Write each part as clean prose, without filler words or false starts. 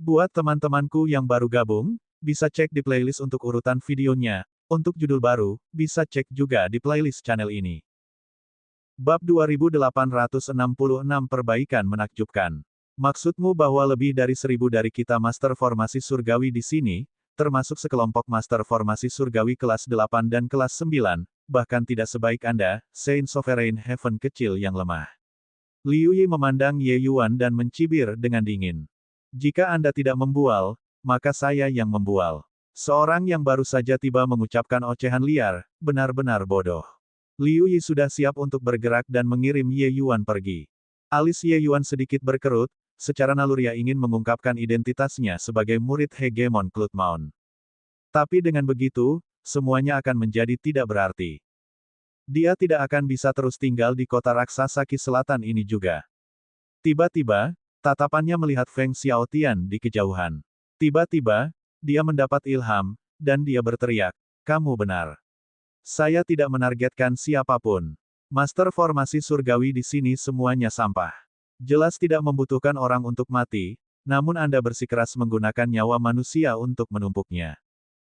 Buat teman-temanku yang baru gabung, bisa cek di playlist untuk urutan videonya. Untuk judul baru, bisa cek juga di playlist channel ini. Bab 2866 Perbaikan Menakjubkan. Maksudmu bahwa lebih dari 1000 dari kita Master Formasi Surgawi di sini, termasuk sekelompok Master Formasi Surgawi kelas 8 dan kelas 9, bahkan tidak sebaik Anda, Saint Sovereign Heaven kecil yang lemah. Liu Yi memandang Ye Yuan dan mencibir dengan dingin. Jika Anda tidak membual, maka saya yang membual. Seorang yang baru saja tiba mengucapkan ocehan liar, benar-benar bodoh. Liu Yi sudah siap untuk bergerak dan mengirim Ye Yuan pergi. Alis Ye Yuan sedikit berkerut, secara naluriah ingin mengungkapkan identitasnya sebagai murid hegemon Cloudmount. Tapi dengan begitu, semuanya akan menjadi tidak berarti. Dia tidak akan bisa terus tinggal di kota raksasa Qi Selatan ini juga. Tiba-tiba, tatapannya melihat Feng Xiaotian di kejauhan. Tiba-tiba, dia mendapat ilham, dan dia berteriak, "Kamu benar. Saya tidak menargetkan siapapun. Master Formasi Surgawi di sini semuanya sampah. Jelas tidak membutuhkan orang untuk mati, namun Anda bersikeras menggunakan nyawa manusia untuk menumpuknya.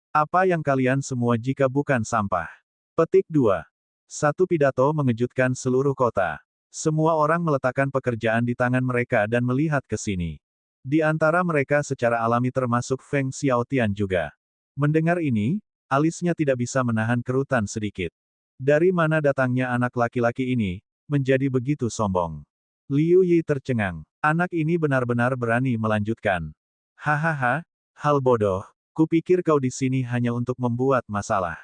Apa yang kalian semua jika bukan sampah?" Petik 2. Satu pidato mengejutkan seluruh kota. Semua orang meletakkan pekerjaan di tangan mereka dan melihat ke sini. Di antara mereka secara alami termasuk Feng Xiaotian juga. Mendengar ini, alisnya tidak bisa menahan kerutan sedikit. Dari mana datangnya anak laki-laki ini, menjadi begitu sombong? Liu Yi tercengang. Anak ini benar-benar berani melanjutkan. Hahaha, hal bodoh. Kupikir kau di sini hanya untuk membuat masalah.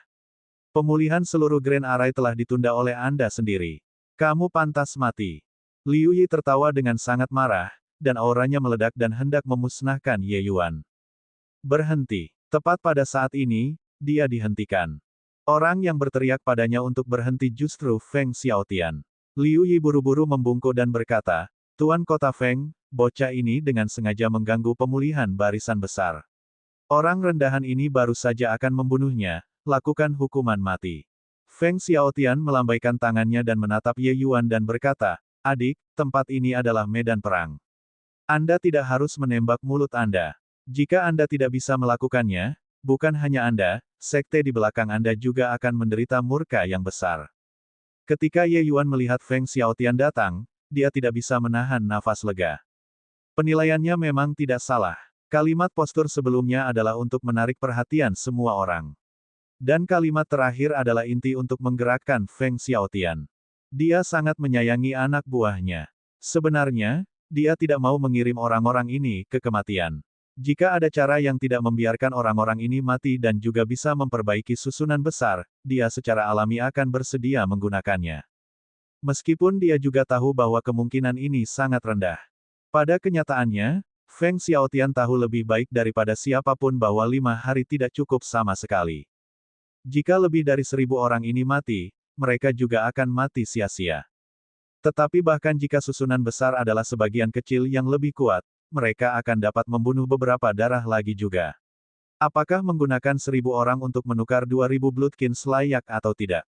Pemulihan seluruh Grand Array telah ditunda oleh Anda sendiri. Kamu pantas mati. Liu Yi tertawa dengan sangat marah, dan auranya meledak dan hendak memusnahkan Ye Yuan. Berhenti. Tepat pada saat ini, dia dihentikan. Orang yang berteriak padanya untuk berhenti justru Feng Xiaotian. Liu Yi buru-buru membungkuk dan berkata, "Tuan Kota Feng, bocah ini dengan sengaja mengganggu pemulihan barisan besar. Orang rendahan ini baru saja akan membunuhnya, lakukan hukuman mati." Feng Xiaotian melambaikan tangannya dan menatap Ye Yuan dan berkata, "Adik, tempat ini adalah medan perang. Anda tidak harus menembak mulut Anda. Jika Anda tidak bisa melakukannya, bukan hanya Anda, sekte di belakang Anda juga akan menderita murka yang besar." Ketika Ye Yuan melihat Feng Xiaotian datang, dia tidak bisa menahan nafas lega. Penilaiannya memang tidak salah. Kalimat postur sebelumnya adalah untuk menarik perhatian semua orang. Dan kalimat terakhir adalah inti untuk menggerakkan Feng Xiaotian. Dia sangat menyayangi anak buahnya. Sebenarnya, dia tidak mau mengirim orang-orang ini ke kematian. Jika ada cara yang tidak membiarkan orang-orang ini mati dan juga bisa memperbaiki susunan besar, dia secara alami akan bersedia menggunakannya. Meskipun dia juga tahu bahwa kemungkinan ini sangat rendah. Pada kenyataannya, Feng Xiaotian tahu lebih baik daripada siapapun bahwa 5 hari tidak cukup sama sekali. Jika lebih dari 1000 orang ini mati, mereka juga akan mati sia-sia. Tetapi bahkan jika susunan besar adalah sebagian kecil yang lebih kuat, mereka akan dapat membunuh beberapa darah lagi juga. Apakah menggunakan 1000 orang untuk menukar 2000 Bloodkins layak atau tidak?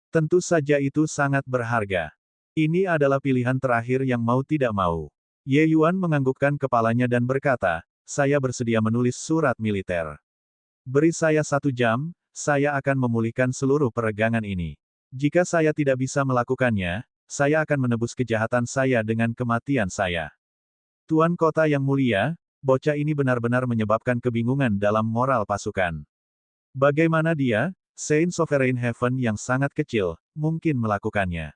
Tentu saja itu sangat berharga. Ini adalah pilihan terakhir yang mau tidak mau. Ye Yuan menganggukkan kepalanya dan berkata, "Saya bersedia menulis surat militer. Beri saya 1 jam, saya akan memulihkan seluruh peregangan ini. Jika saya tidak bisa melakukannya, saya akan menebus kejahatan saya dengan kematian saya." Tuan Kota yang mulia, bocah ini benar-benar menyebabkan kebingungan dalam moral pasukan. Bagaimana dia, Saint Sovereign Heaven yang sangat kecil, mungkin melakukannya?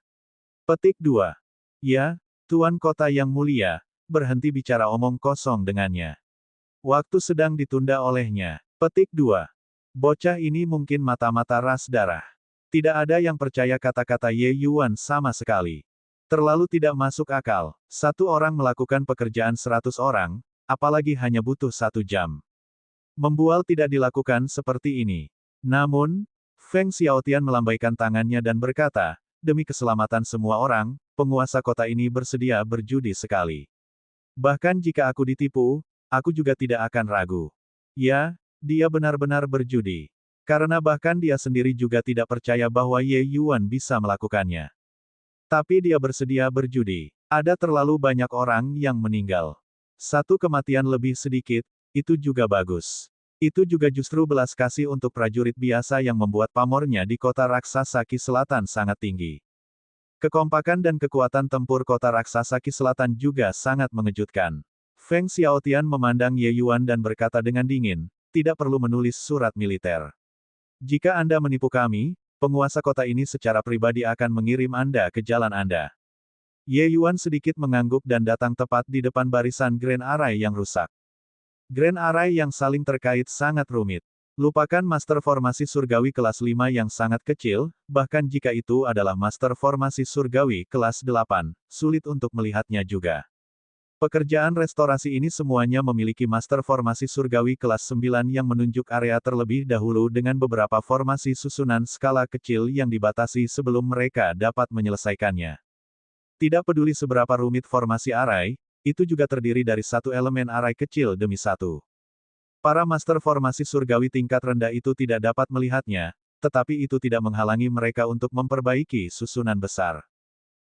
Petik 2. Ya, Tuan Kota yang mulia, berhenti bicara omong kosong dengannya. Waktu sedang ditunda olehnya. Petik 2. Bocah ini mungkin mata-mata ras darah. Tidak ada yang percaya kata-kata Ye Yuan sama sekali. Terlalu tidak masuk akal. 1 orang melakukan pekerjaan 100 orang, apalagi hanya butuh 1 jam. Membual tidak dilakukan seperti ini. Namun, Feng Xiaotian melambaikan tangannya dan berkata, "Demi keselamatan semua orang, penguasa kota ini bersedia berjudi sekali. Bahkan jika aku ditipu, aku juga tidak akan ragu." Ya, dia benar-benar berjudi. Karena bahkan dia sendiri juga tidak percaya bahwa Ye Yuan bisa melakukannya. Tapi dia bersedia berjudi. Ada terlalu banyak orang yang meninggal. Satu kematian lebih sedikit, itu juga bagus. Itu juga justru belas kasih untuk prajurit biasa yang membuat pamornya di kota raksasa Qi Selatan sangat tinggi. Kekompakan dan kekuatan tempur kota raksasa Qi Selatan juga sangat mengejutkan. Feng Xiaotian memandang Ye Yuan dan berkata dengan dingin, tidak perlu menulis surat militer. Jika Anda menipu kami, penguasa kota ini secara pribadi akan mengirim Anda ke jalan Anda. Ye Yuan sedikit mengangguk dan datang tepat di depan barisan Grand Array yang rusak. Grand Array yang saling terkait sangat rumit. Lupakan Master Formasi Surgawi kelas 5 yang sangat kecil, bahkan jika itu adalah Master Formasi Surgawi kelas 8, sulit untuk melihatnya juga. Pekerjaan restorasi ini semuanya memiliki Master Formasi Surgawi kelas 9 yang menunjuk area terlebih dahulu dengan beberapa formasi susunan skala kecil yang dibatasi sebelum mereka dapat menyelesaikannya. Tidak peduli seberapa rumit formasi array, itu juga terdiri dari satu elemen array kecil demi satu. Para master formasi surgawi tingkat rendah itu tidak dapat melihatnya, tetapi itu tidak menghalangi mereka untuk memperbaiki susunan besar.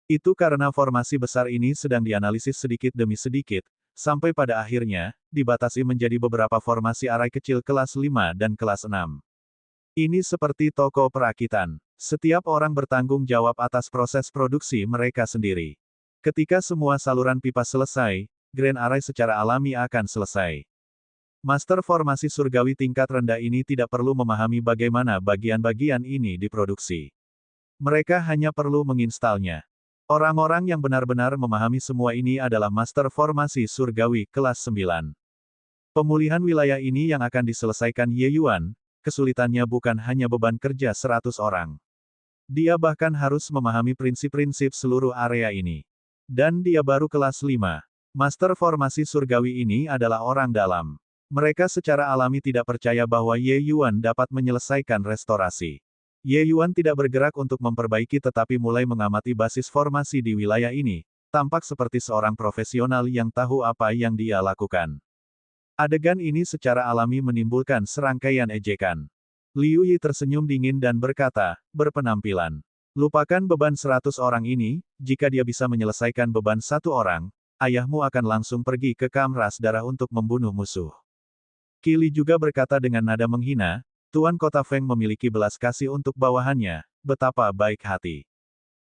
Itu karena formasi besar ini sedang dianalisis sedikit demi sedikit, sampai pada akhirnya, dibatasi menjadi beberapa formasi array kecil kelas 5 dan kelas 6. Ini seperti toko perakitan. Setiap orang bertanggung jawab atas proses produksi mereka sendiri. Ketika semua saluran pipa selesai, Grand Array secara alami akan selesai. Master formasi surgawi tingkat rendah ini tidak perlu memahami bagaimana bagian-bagian ini diproduksi. Mereka hanya perlu menginstalnya. Orang-orang yang benar-benar memahami semua ini adalah Master formasi surgawi kelas 9. Pemulihan wilayah ini yang akan diselesaikan Ye Yuan, kesulitannya bukan hanya beban kerja 100 orang. Dia bahkan harus memahami prinsip-prinsip seluruh area ini. Dan dia baru kelas 5. Master formasi surgawi ini adalah orang dalam. Mereka secara alami tidak percaya bahwa Ye Yuan dapat menyelesaikan restorasi. Ye Yuan tidak bergerak untuk memperbaiki tetapi mulai mengamati basis formasi di wilayah ini, tampak seperti seorang profesional yang tahu apa yang dia lakukan. Adegan ini secara alami menimbulkan serangkaian ejekan. Liu Yi tersenyum dingin dan berkata, berpenampilan. Lupakan beban 100 orang ini, jika dia bisa menyelesaikan beban satu orang, ayahmu akan langsung pergi ke Kamras Darah untuk membunuh musuh. Kili juga berkata dengan nada menghina, Tuan Kota Feng memiliki belas kasih untuk bawahannya, betapa baik hati.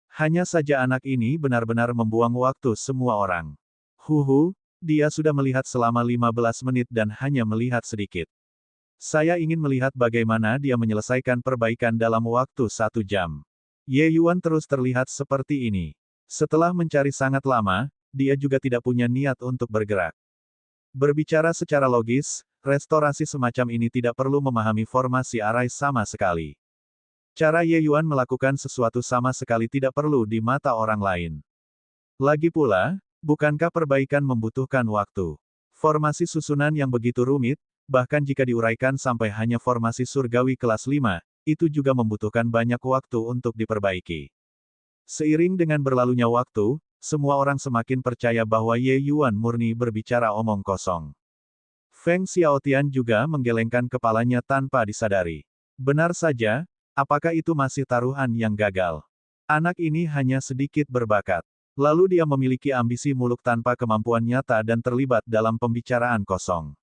Hanya saja anak ini benar-benar membuang waktu semua orang. Huhu, dia sudah melihat selama 15 menit dan hanya melihat sedikit. Saya ingin melihat bagaimana dia menyelesaikan perbaikan dalam waktu 1 jam. Ye Yuan terus terlihat seperti ini. Setelah mencari sangat lama, dia juga tidak punya niat untuk bergerak. Berbicara secara logis, restorasi semacam ini tidak perlu memahami formasi array sama sekali. Cara Ye Yuan melakukan sesuatu sama sekali tidak perlu di mata orang lain. Lagi pula, bukankah perbaikan membutuhkan waktu? Formasi susunan yang begitu rumit, bahkan jika diuraikan sampai hanya formasi surgawi kelas 5, itu juga membutuhkan banyak waktu untuk diperbaiki. Seiring dengan berlalunya waktu, semua orang semakin percaya bahwa Ye Yuan murni berbicara omong kosong. Feng Xiaotian juga menggelengkan kepalanya tanpa disadari. Benar saja, apakah itu masih taruhan yang gagal? Anak ini hanya sedikit berbakat. Lalu dia memiliki ambisi muluk tanpa kemampuan nyata dan terlibat dalam pembicaraan kosong.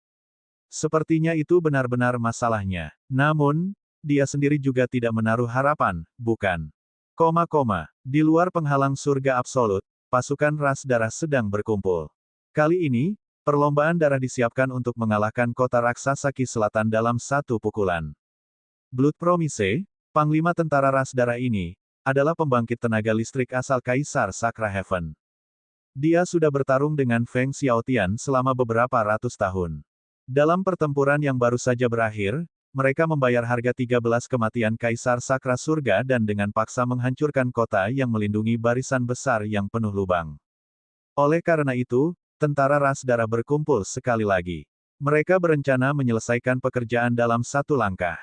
Sepertinya itu benar-benar masalahnya. Namun, dia sendiri juga tidak menaruh harapan, bukan? Di luar penghalang surga absolut, pasukan ras darah sedang berkumpul. Kali ini, perlombaan darah disiapkan untuk mengalahkan kota raksasa Qi Selatan dalam satu pukulan. Blood Promise, panglima tentara ras darah ini, adalah pembangkit tenaga listrik asal Kaisar Sakra Heaven. Dia sudah bertarung dengan Feng Xiaotian selama beberapa ratus tahun. Dalam pertempuran yang baru saja berakhir, mereka membayar harga 13 kematian Kaisar Sakra Surga dan dengan paksa menghancurkan kota yang melindungi barisan besar yang penuh lubang. Oleh karena itu, tentara ras darah berkumpul sekali lagi. Mereka berencana menyelesaikan pekerjaan dalam satu langkah.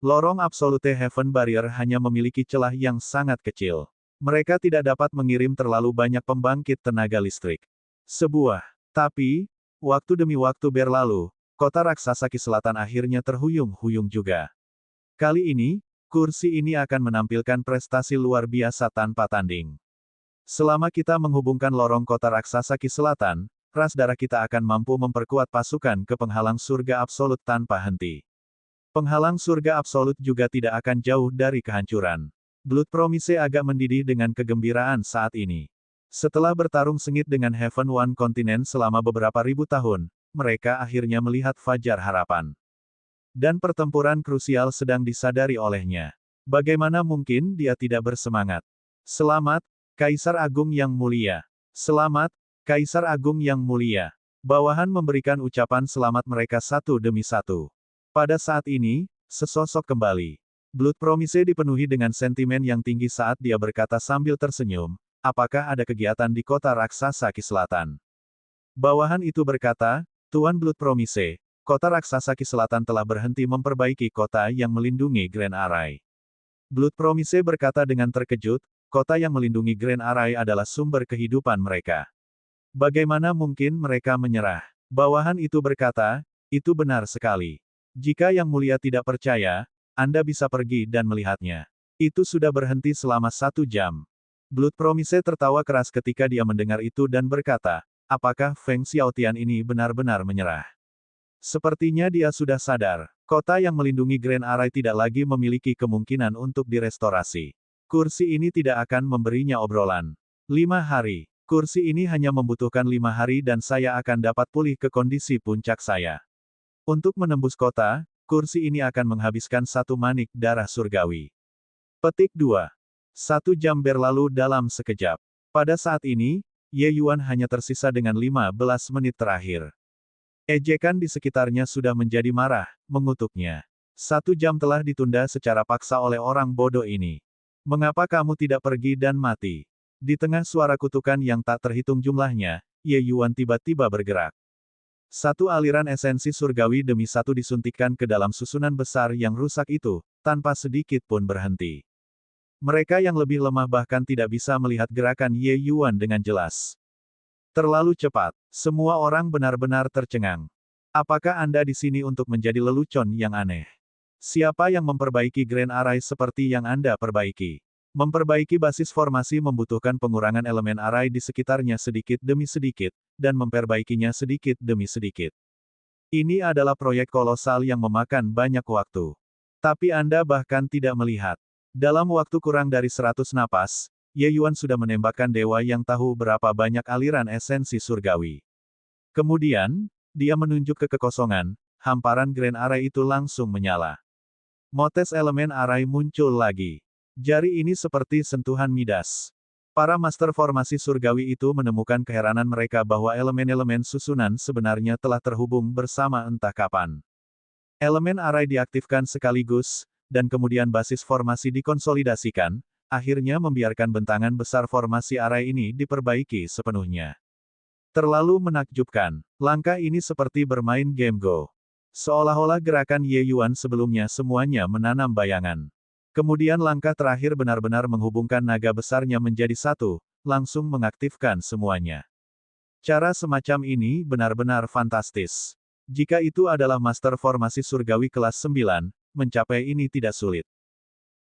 Lorong Absolute Heaven Barrier hanya memiliki celah yang sangat kecil. Mereka tidak dapat mengirim terlalu banyak pembangkit tenaga listrik. Tapi, waktu demi waktu berlalu, kota raksasa Qi Selatan akhirnya terhuyung-huyung juga. Kali ini, kursi ini akan menampilkan prestasi luar biasa tanpa tanding. Selama kita menghubungkan lorong kota raksasa Qi Selatan, ras darah kita akan mampu memperkuat pasukan ke penghalang surga absolut tanpa henti. Penghalang surga absolut juga tidak akan jauh dari kehancuran. Blood Promise agak mendidih dengan kegembiraan saat ini. Setelah bertarung sengit dengan Heaven One Continent selama beberapa ribu tahun, mereka akhirnya melihat fajar harapan. Dan pertempuran krusial sedang disadari olehnya. Bagaimana mungkin dia tidak bersemangat? Selamat, Kaisar Agung yang mulia. Selamat, Kaisar Agung yang mulia. Bawahan memberikan ucapan selamat mereka satu demi satu. Pada saat ini, sesosok kembali. Blood Promise dipenuhi dengan sentimen yang tinggi saat dia berkata sambil tersenyum, apakah ada kegiatan di kota raksasa Ki Selatan? Bawahan itu berkata, Tuan Blood Promise, kota raksasa Ki Selatan telah berhenti memperbaiki kota yang melindungi Grand Array. Blood Promise berkata dengan terkejut, kota yang melindungi Grand Array adalah sumber kehidupan mereka. Bagaimana mungkin mereka menyerah? Bawahan itu berkata, itu benar sekali. Jika Yang Mulia tidak percaya, Anda bisa pergi dan melihatnya. Itu sudah berhenti selama 1 jam. Blood Promise tertawa keras ketika dia mendengar itu dan berkata, apakah Feng Xiaotian ini benar-benar menyerah? Sepertinya dia sudah sadar, kota yang melindungi Grand Array tidak lagi memiliki kemungkinan untuk direstorasi. Kursi ini tidak akan memberinya obrolan. 5 hari. Kursi ini hanya membutuhkan 5 hari dan saya akan dapat pulih ke kondisi puncak saya. Untuk menembus kota, kursi ini akan menghabiskan 1 manik darah surgawi. Petik 2. 1 jam berlalu dalam sekejap. Pada saat ini, Ye Yuan hanya tersisa dengan 15 menit terakhir. Ejekan di sekitarnya sudah menjadi marah, mengutuknya. 1 jam telah ditunda secara paksa oleh orang bodoh ini. Mengapa kamu tidak pergi dan mati? Di tengah suara kutukan yang tak terhitung jumlahnya, Ye Yuan tiba-tiba bergerak. 1 aliran esensi surgawi demi 1 disuntikkan ke dalam susunan besar yang rusak itu, tanpa sedikit pun berhenti. Mereka yang lebih lemah bahkan tidak bisa melihat gerakan Ye Yuan dengan jelas. Terlalu cepat. Semua orang benar-benar tercengang. Apakah Anda di sini untuk menjadi lelucon yang aneh? Siapa yang memperbaiki Grand Array seperti yang Anda perbaiki? Memperbaiki basis formasi membutuhkan pengurangan elemen array di sekitarnya sedikit demi sedikit, dan memperbaikinya sedikit demi sedikit. Ini adalah proyek kolosal yang memakan banyak waktu. Tapi Anda bahkan tidak melihat. Dalam waktu kurang dari 100 napas, Ye Yuan sudah menembakkan dewa yang tahu berapa banyak aliran esensi surgawi. Kemudian, dia menunjuk ke kekosongan, hamparan Grand Array itu langsung menyala. Motes elemen array muncul lagi. Jari ini seperti sentuhan Midas. Para master formasi surgawi itu menemukan keheranan mereka bahwa elemen-elemen susunan sebenarnya telah terhubung bersama entah kapan. Elemen array diaktifkan sekaligus, dan kemudian basis formasi dikonsolidasikan, akhirnya membiarkan bentangan besar formasi array ini diperbaiki sepenuhnya. Terlalu menakjubkan. Langkah ini seperti bermain game Go. Seolah-olah gerakan Ye Yuan sebelumnya semuanya menanam bayangan. Kemudian langkah terakhir benar-benar menghubungkan naga besarnya menjadi satu, langsung mengaktifkan semuanya. Cara semacam ini benar-benar fantastis. Jika itu adalah master formasi surgawi kelas 9, mencapai ini tidak sulit.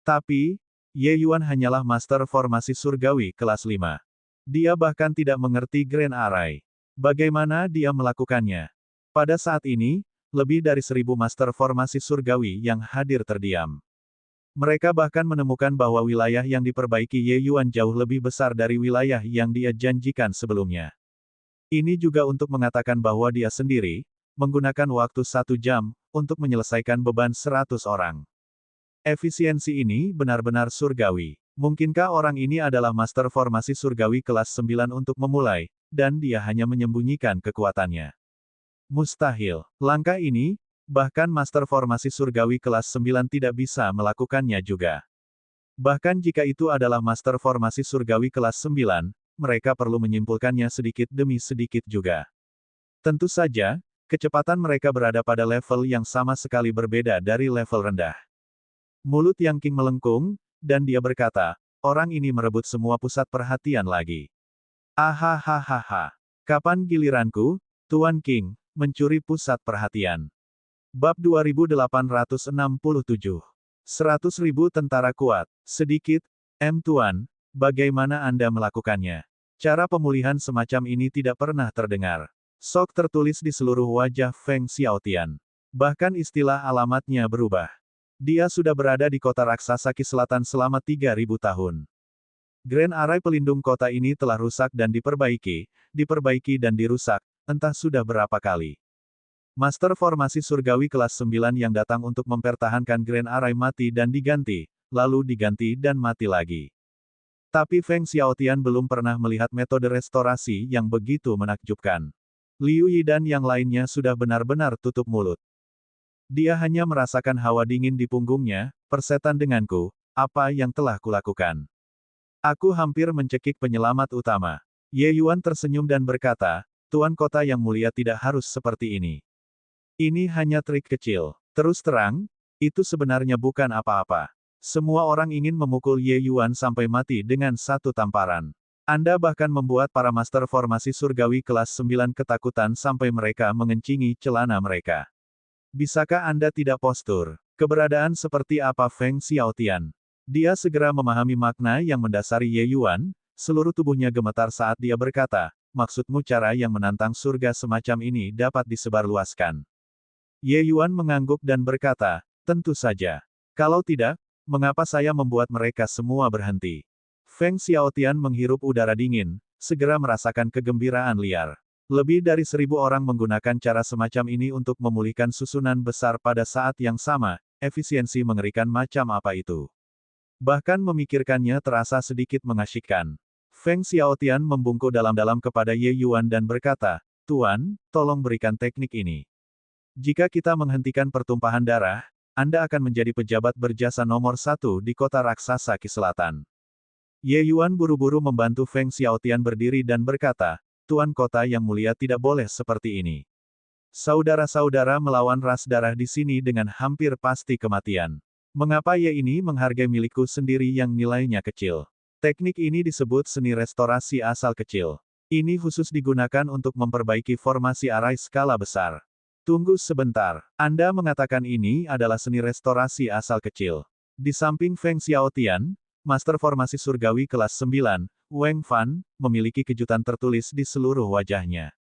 Tapi, Ye Yuan hanyalah master formasi surgawi kelas 5. Dia bahkan tidak mengerti Grand Array. Bagaimana dia melakukannya? Pada saat ini, lebih dari 1000 master formasi surgawi yang hadir terdiam. Mereka bahkan menemukan bahwa wilayah yang diperbaiki Ye Yuan jauh lebih besar dari wilayah yang dia janjikan sebelumnya. Ini juga untuk mengatakan bahwa dia sendiri, menggunakan waktu 1 jam, untuk menyelesaikan beban 100 orang. Efisiensi ini benar-benar surgawi. Mungkinkah orang ini adalah master formasi surgawi kelas 9 untuk memulai, dan dia hanya menyembunyikan kekuatannya? Mustahil. Langkah ini, bahkan master formasi surgawi kelas 9 tidak bisa melakukannya juga. Bahkan jika itu adalah master formasi surgawi kelas 9, mereka perlu menyimpulkannya sedikit demi sedikit juga. Tentu saja, kecepatan mereka berada pada level yang sama sekali berbeda dari level rendah. Mulut Yang King melengkung, dan dia berkata, orang ini merebut semua pusat perhatian lagi. Ahahaha. Kapan giliranku, Tuan King, mencuri pusat perhatian? Bab 2867. 100.000 tentara kuat. Sedikit, Tuan, bagaimana Anda melakukannya? Cara pemulihan semacam ini tidak pernah terdengar. Sok tertulis di seluruh wajah Feng Xiaotian. Bahkan istilah alamatnya berubah. Dia sudah berada di kota raksasa Qi Selatan selama 3.000 tahun. Grand Array pelindung kota ini telah rusak dan diperbaiki dan dirusak, entah sudah berapa kali. Master formasi surgawi kelas 9 yang datang untuk mempertahankan Grand Array mati dan diganti, lalu diganti dan mati lagi. Tapi Feng Xiaotian belum pernah melihat metode restorasi yang begitu menakjubkan. Liu Yi dan yang lainnya sudah benar-benar tutup mulut. Dia hanya merasakan hawa dingin di punggungnya, persetan denganku, apa yang telah kulakukan. Aku hampir mencekik penyelamat utama. Ye Yuan tersenyum dan berkata, Tuan Kota yang mulia tidak harus seperti ini. Ini hanya trik kecil. Terus terang, itu sebenarnya bukan apa-apa. Semua orang ingin memukul Ye Yuan sampai mati dengan satu tamparan. Anda bahkan membuat para master formasi surgawi kelas 9 ketakutan sampai mereka mengencingi celana mereka. Bisakah Anda tidak postur? Keberadaan seperti apa Feng Xiaotian? Dia segera memahami makna yang mendasari Ye Yuan, seluruh tubuhnya gemetar saat dia berkata, maksudmu cara yang menantang surga semacam ini dapat disebarluaskan. Ye Yuan mengangguk dan berkata, tentu saja. Kalau tidak, mengapa saya membuat mereka semua berhenti? Feng Xiaotian menghirup udara dingin, segera merasakan kegembiraan liar. Lebih dari 1.000 orang menggunakan cara semacam ini untuk memulihkan susunan besar pada saat yang sama, efisiensi mengerikan macam apa itu. Bahkan memikirkannya terasa sedikit mengasyikkan. Feng Xiaotian membungkuk dalam-dalam kepada Ye Yuan dan berkata, Tuan, tolong berikan teknik ini. Jika kita menghentikan pertumpahan darah, Anda akan menjadi pejabat berjasa nomor 1 di kota raksasa Qi Selatan. Ye Yuan buru-buru membantu Feng Xiaotian berdiri dan berkata, Tuan Kota yang mulia tidak boleh seperti ini. Saudara-saudara melawan ras darah di sini dengan hampir pasti kematian. Mengapa Ye ini menghargai milikku sendiri yang nilainya kecil? Teknik ini disebut seni restorasi asal kecil. Ini khusus digunakan untuk memperbaiki formasi arai skala besar. Tunggu sebentar, Anda mengatakan ini adalah seni restorasi asal kecil. Di samping Feng Xiaotian, Master Formasi Surgawi kelas 9, Wang Fan, memiliki kejutan tertulis di seluruh wajahnya.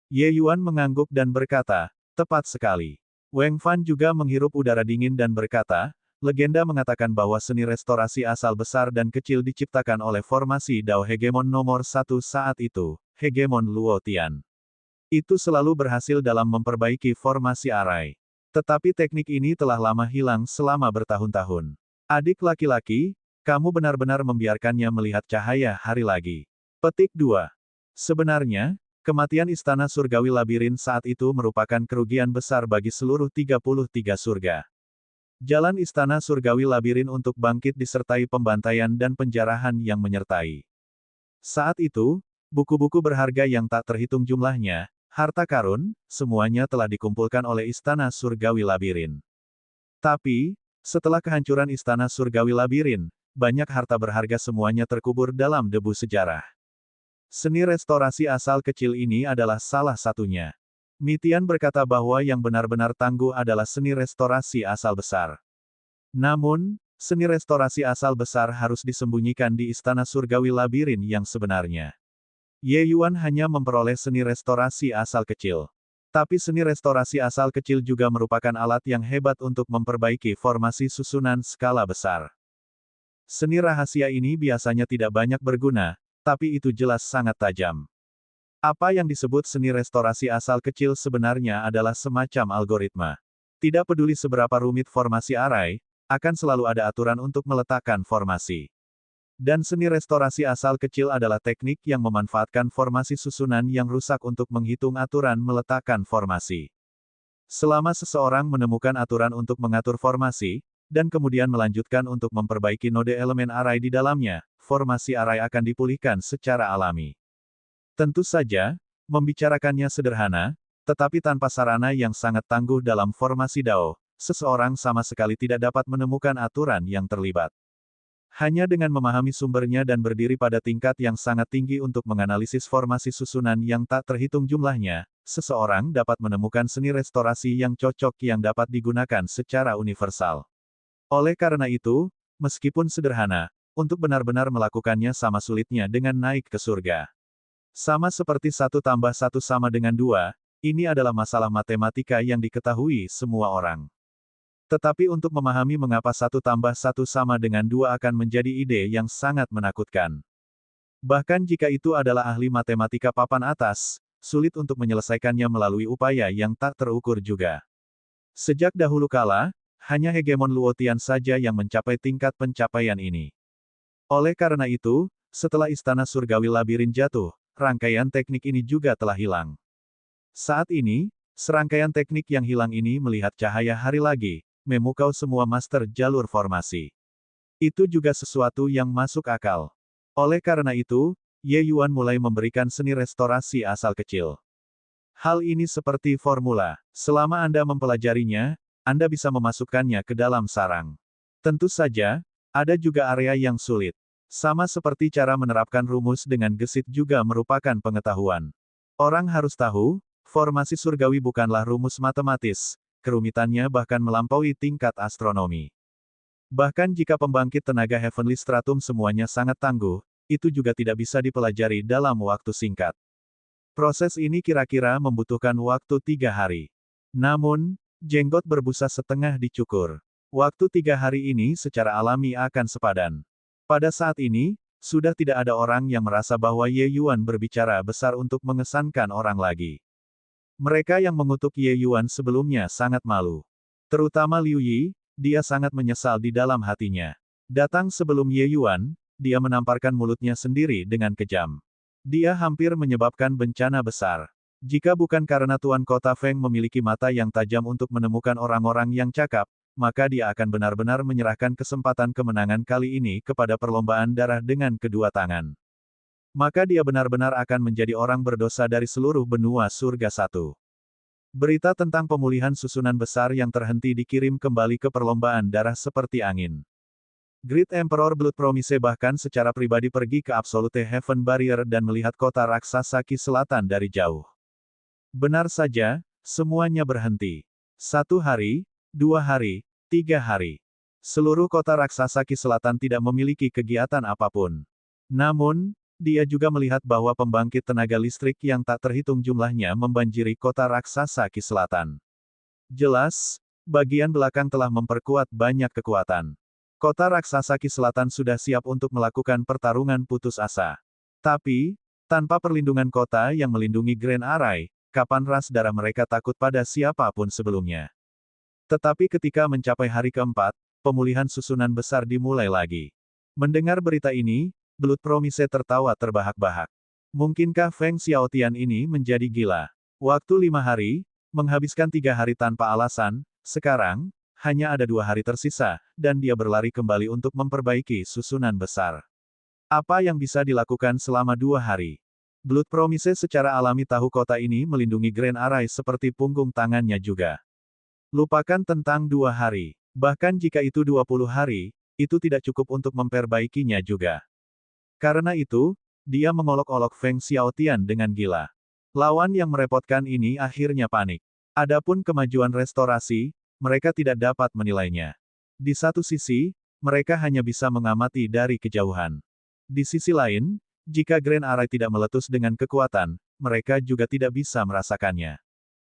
Ye Yuan mengangguk dan berkata, tepat sekali. Wang Fan juga menghirup udara dingin dan berkata, legenda mengatakan bahwa seni restorasi asal besar dan kecil diciptakan oleh formasi Dao Hegemon nomor 1 saat itu, Hegemon Luo Tian. Itu selalu berhasil dalam memperbaiki formasi arai. Tetapi teknik ini telah lama hilang selama bertahun-tahun. Adik laki-laki, kamu benar-benar membiarkannya melihat cahaya hari lagi. Petik 2. Sebenarnya, kematian Istana Surgawi Labirin saat itu merupakan kerugian besar bagi seluruh 33 surga. Jalan Istana Surgawi Labirin untuk bangkit disertai pembantaian dan penjarahan yang menyertai. Saat itu, buku-buku berharga yang tak terhitung jumlahnya, harta karun, semuanya telah dikumpulkan oleh Istana Surgawi Labirin. Tapi, setelah kehancuran Istana Surgawi Labirin, banyak harta berharga semuanya terkubur dalam debu sejarah. Seni restorasi asal kecil ini adalah salah satunya. Mitian berkata bahwa yang benar-benar tangguh adalah seni restorasi asal besar. Namun, seni restorasi asal besar harus disembunyikan di Istana Surgawi Labirin yang sebenarnya. Ye Yuan hanya memperoleh seni restorasi asal kecil. Tapi seni restorasi asal kecil juga merupakan alat yang hebat untuk memperbaiki formasi susunan skala besar. Seni rahasia ini biasanya tidak banyak berguna, tapi itu jelas sangat tajam. Apa yang disebut seni restorasi asal kecil sebenarnya adalah semacam algoritma. Tidak peduli seberapa rumit formasi arai, akan selalu ada aturan untuk meletakkan formasi. Dan seni restorasi asal kecil adalah teknik yang memanfaatkan formasi susunan yang rusak untuk menghitung aturan meletakkan formasi. Selama seseorang menemukan aturan untuk mengatur formasi, dan kemudian melanjutkan untuk memperbaiki node elemen arai di dalamnya, formasi arai akan dipulihkan secara alami. Tentu saja, membicarakannya sederhana, tetapi tanpa sarana yang sangat tangguh dalam formasi Dao, seseorang sama sekali tidak dapat menemukan aturan yang terlibat. Hanya dengan memahami sumbernya dan berdiri pada tingkat yang sangat tinggi untuk menganalisis formasi susunan yang tak terhitung jumlahnya, seseorang dapat menemukan seni restorasi yang cocok yang dapat digunakan secara universal. Oleh karena itu, meskipun sederhana, untuk benar-benar melakukannya sama sulitnya dengan naik ke surga. Sama seperti 1+1 sama dengan 2, ini adalah masalah matematika yang diketahui semua orang. Tetapi untuk memahami mengapa 1+1 sama dengan 2 akan menjadi ide yang sangat menakutkan. Bahkan jika itu adalah ahli matematika papan atas, sulit untuk menyelesaikannya melalui upaya yang tak terukur juga. Sejak dahulu kala, hanya hegemon Luotian saja yang mencapai tingkat pencapaian ini. Oleh karena itu, setelah istana surgawi labirin jatuh, rangkaian teknik ini juga telah hilang. Saat ini, serangkaian teknik yang hilang ini melihat cahaya hari lagi, memukau semua master jalur formasi. Itu juga sesuatu yang masuk akal. Oleh karena itu, Ye Yuan mulai memberikan seni restorasi asal kecil. Hal ini seperti formula. Selama Anda mempelajarinya, Anda bisa memasukkannya ke dalam sarang. Tentu saja, ada juga area yang sulit. Sama seperti cara menerapkan rumus dengan gesit juga merupakan pengetahuan. Orang harus tahu, formasi surgawi bukanlah rumus matematis, kerumitannya bahkan melampaui tingkat astronomi. Bahkan jika pembangkit tenaga Heavenly Stratum semuanya sangat tangguh, itu juga tidak bisa dipelajari dalam waktu singkat. Proses ini kira-kira membutuhkan waktu 3 hari. Namun, jenggot berbusa setengah dicukur. Waktu 3 hari ini secara alami akan sepadan. Pada saat ini, sudah tidak ada orang yang merasa bahwa Ye Yuan berbicara besar untuk mengesankan orang lagi. Mereka yang mengutuk Ye Yuan sebelumnya sangat malu. Terutama Liu Yi, dia sangat menyesal di dalam hatinya. Datang sebelum Ye Yuan, dia menamparkan mulutnya sendiri dengan kejam. Dia hampir menyebabkan bencana besar. Jika bukan karena Tuan Kota Feng memiliki mata yang tajam untuk menemukan orang-orang yang cakap, maka dia akan benar-benar menyerahkan kesempatan kemenangan kali ini kepada perlombaan darah dengan kedua tangan. Maka dia benar-benar akan menjadi orang berdosa dari seluruh benua surga satu. Berita tentang pemulihan susunan besar yang terhenti dikirim kembali ke perlombaan darah seperti angin. Great Emperor Blood Promise bahkan secara pribadi pergi ke Absolute Heaven Barrier dan melihat kota raksasa Ki Selatan dari jauh. Benar saja, semuanya berhenti. 1 hari, 2 hari, 3 hari. Seluruh kota raksasa Ki Selatan tidak memiliki kegiatan apapun. Namun, dia juga melihat bahwa pembangkit tenaga listrik yang tak terhitung jumlahnya membanjiri kota raksasa Ki Selatan. Jelas, bagian belakang telah memperkuat banyak kekuatan. Kota raksasa Ki Selatan sudah siap untuk melakukan pertarungan putus asa. Tapi, tanpa perlindungan kota yang melindungi Grand Array, kapan ras darah mereka takut pada siapapun sebelumnya. Tetapi ketika mencapai hari keempat, pemulihan susunan besar dimulai lagi. Mendengar berita ini, Blood Promise tertawa terbahak-bahak. Mungkinkah Feng Xiaotian ini menjadi gila? Waktu 5 hari, menghabiskan 3 hari tanpa alasan, sekarang, hanya ada 2 hari tersisa, dan dia berlari kembali untuk memperbaiki susunan besar. Apa yang bisa dilakukan selama 2 hari? Blood Promise secara alami tahu kota ini melindungi Grand Array seperti punggung tangannya juga. Lupakan tentang 2 hari. Bahkan jika itu 20 hari, itu tidak cukup untuk memperbaikinya juga. Karena itu, dia mengolok-olok Feng Xiaotian dengan gila. Lawan yang merepotkan ini akhirnya panik. Adapun kemajuan restorasi, mereka tidak dapat menilainya. Di satu sisi, mereka hanya bisa mengamati dari kejauhan. Di sisi lain, jika Grand Array tidak meletus dengan kekuatan, mereka juga tidak bisa merasakannya.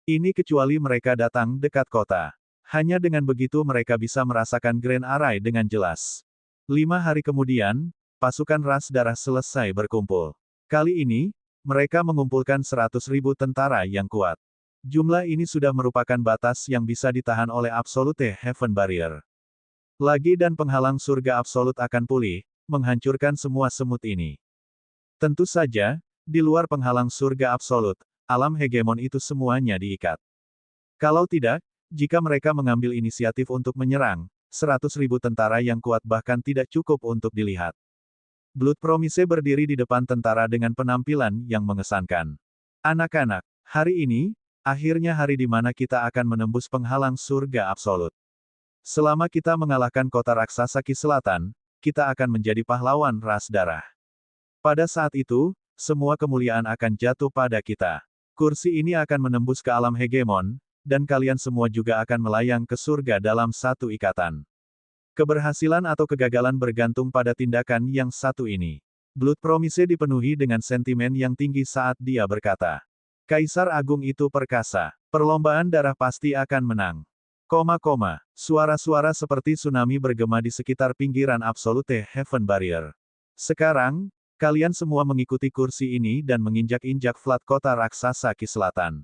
Ini kecuali mereka datang dekat kota. Hanya dengan begitu mereka bisa merasakan Grand Array dengan jelas. 5 hari kemudian, pasukan ras darah selesai berkumpul. Kali ini, mereka mengumpulkan 100.000 tentara yang kuat. Jumlah ini sudah merupakan batas yang bisa ditahan oleh Absolute Heaven Barrier. Lagi dan penghalang surga absolut akan pulih, menghancurkan semua semut ini. Tentu saja, di luar penghalang surga absolut, alam hegemon itu semuanya diikat. Kalau tidak, jika mereka mengambil inisiatif untuk menyerang, 100.000 tentara yang kuat bahkan tidak cukup untuk dilihat. Blood Promise berdiri di depan tentara dengan penampilan yang mengesankan. Anak-anak, hari ini, akhirnya hari di mana kita akan menembus penghalang surga absolut. Selama kita mengalahkan kota raksasa Ki Selatan, kita akan menjadi pahlawan ras darah. Pada saat itu, semua kemuliaan akan jatuh pada kita. Kursi ini akan menembus ke alam hegemon, dan kalian semua juga akan melayang ke surga dalam satu ikatan. Keberhasilan atau kegagalan bergantung pada tindakan yang satu ini. Blood Promise dipenuhi dengan sentimen yang tinggi saat dia berkata, Kaisar Agung itu perkasa. Perlombaan darah pasti akan menang. Suara-suara seperti tsunami bergema di sekitar pinggiran Absolute Heaven Barrier. Sekarang, kalian semua mengikuti kursi ini dan menginjak-injak flat kota raksasa Ki Selatan.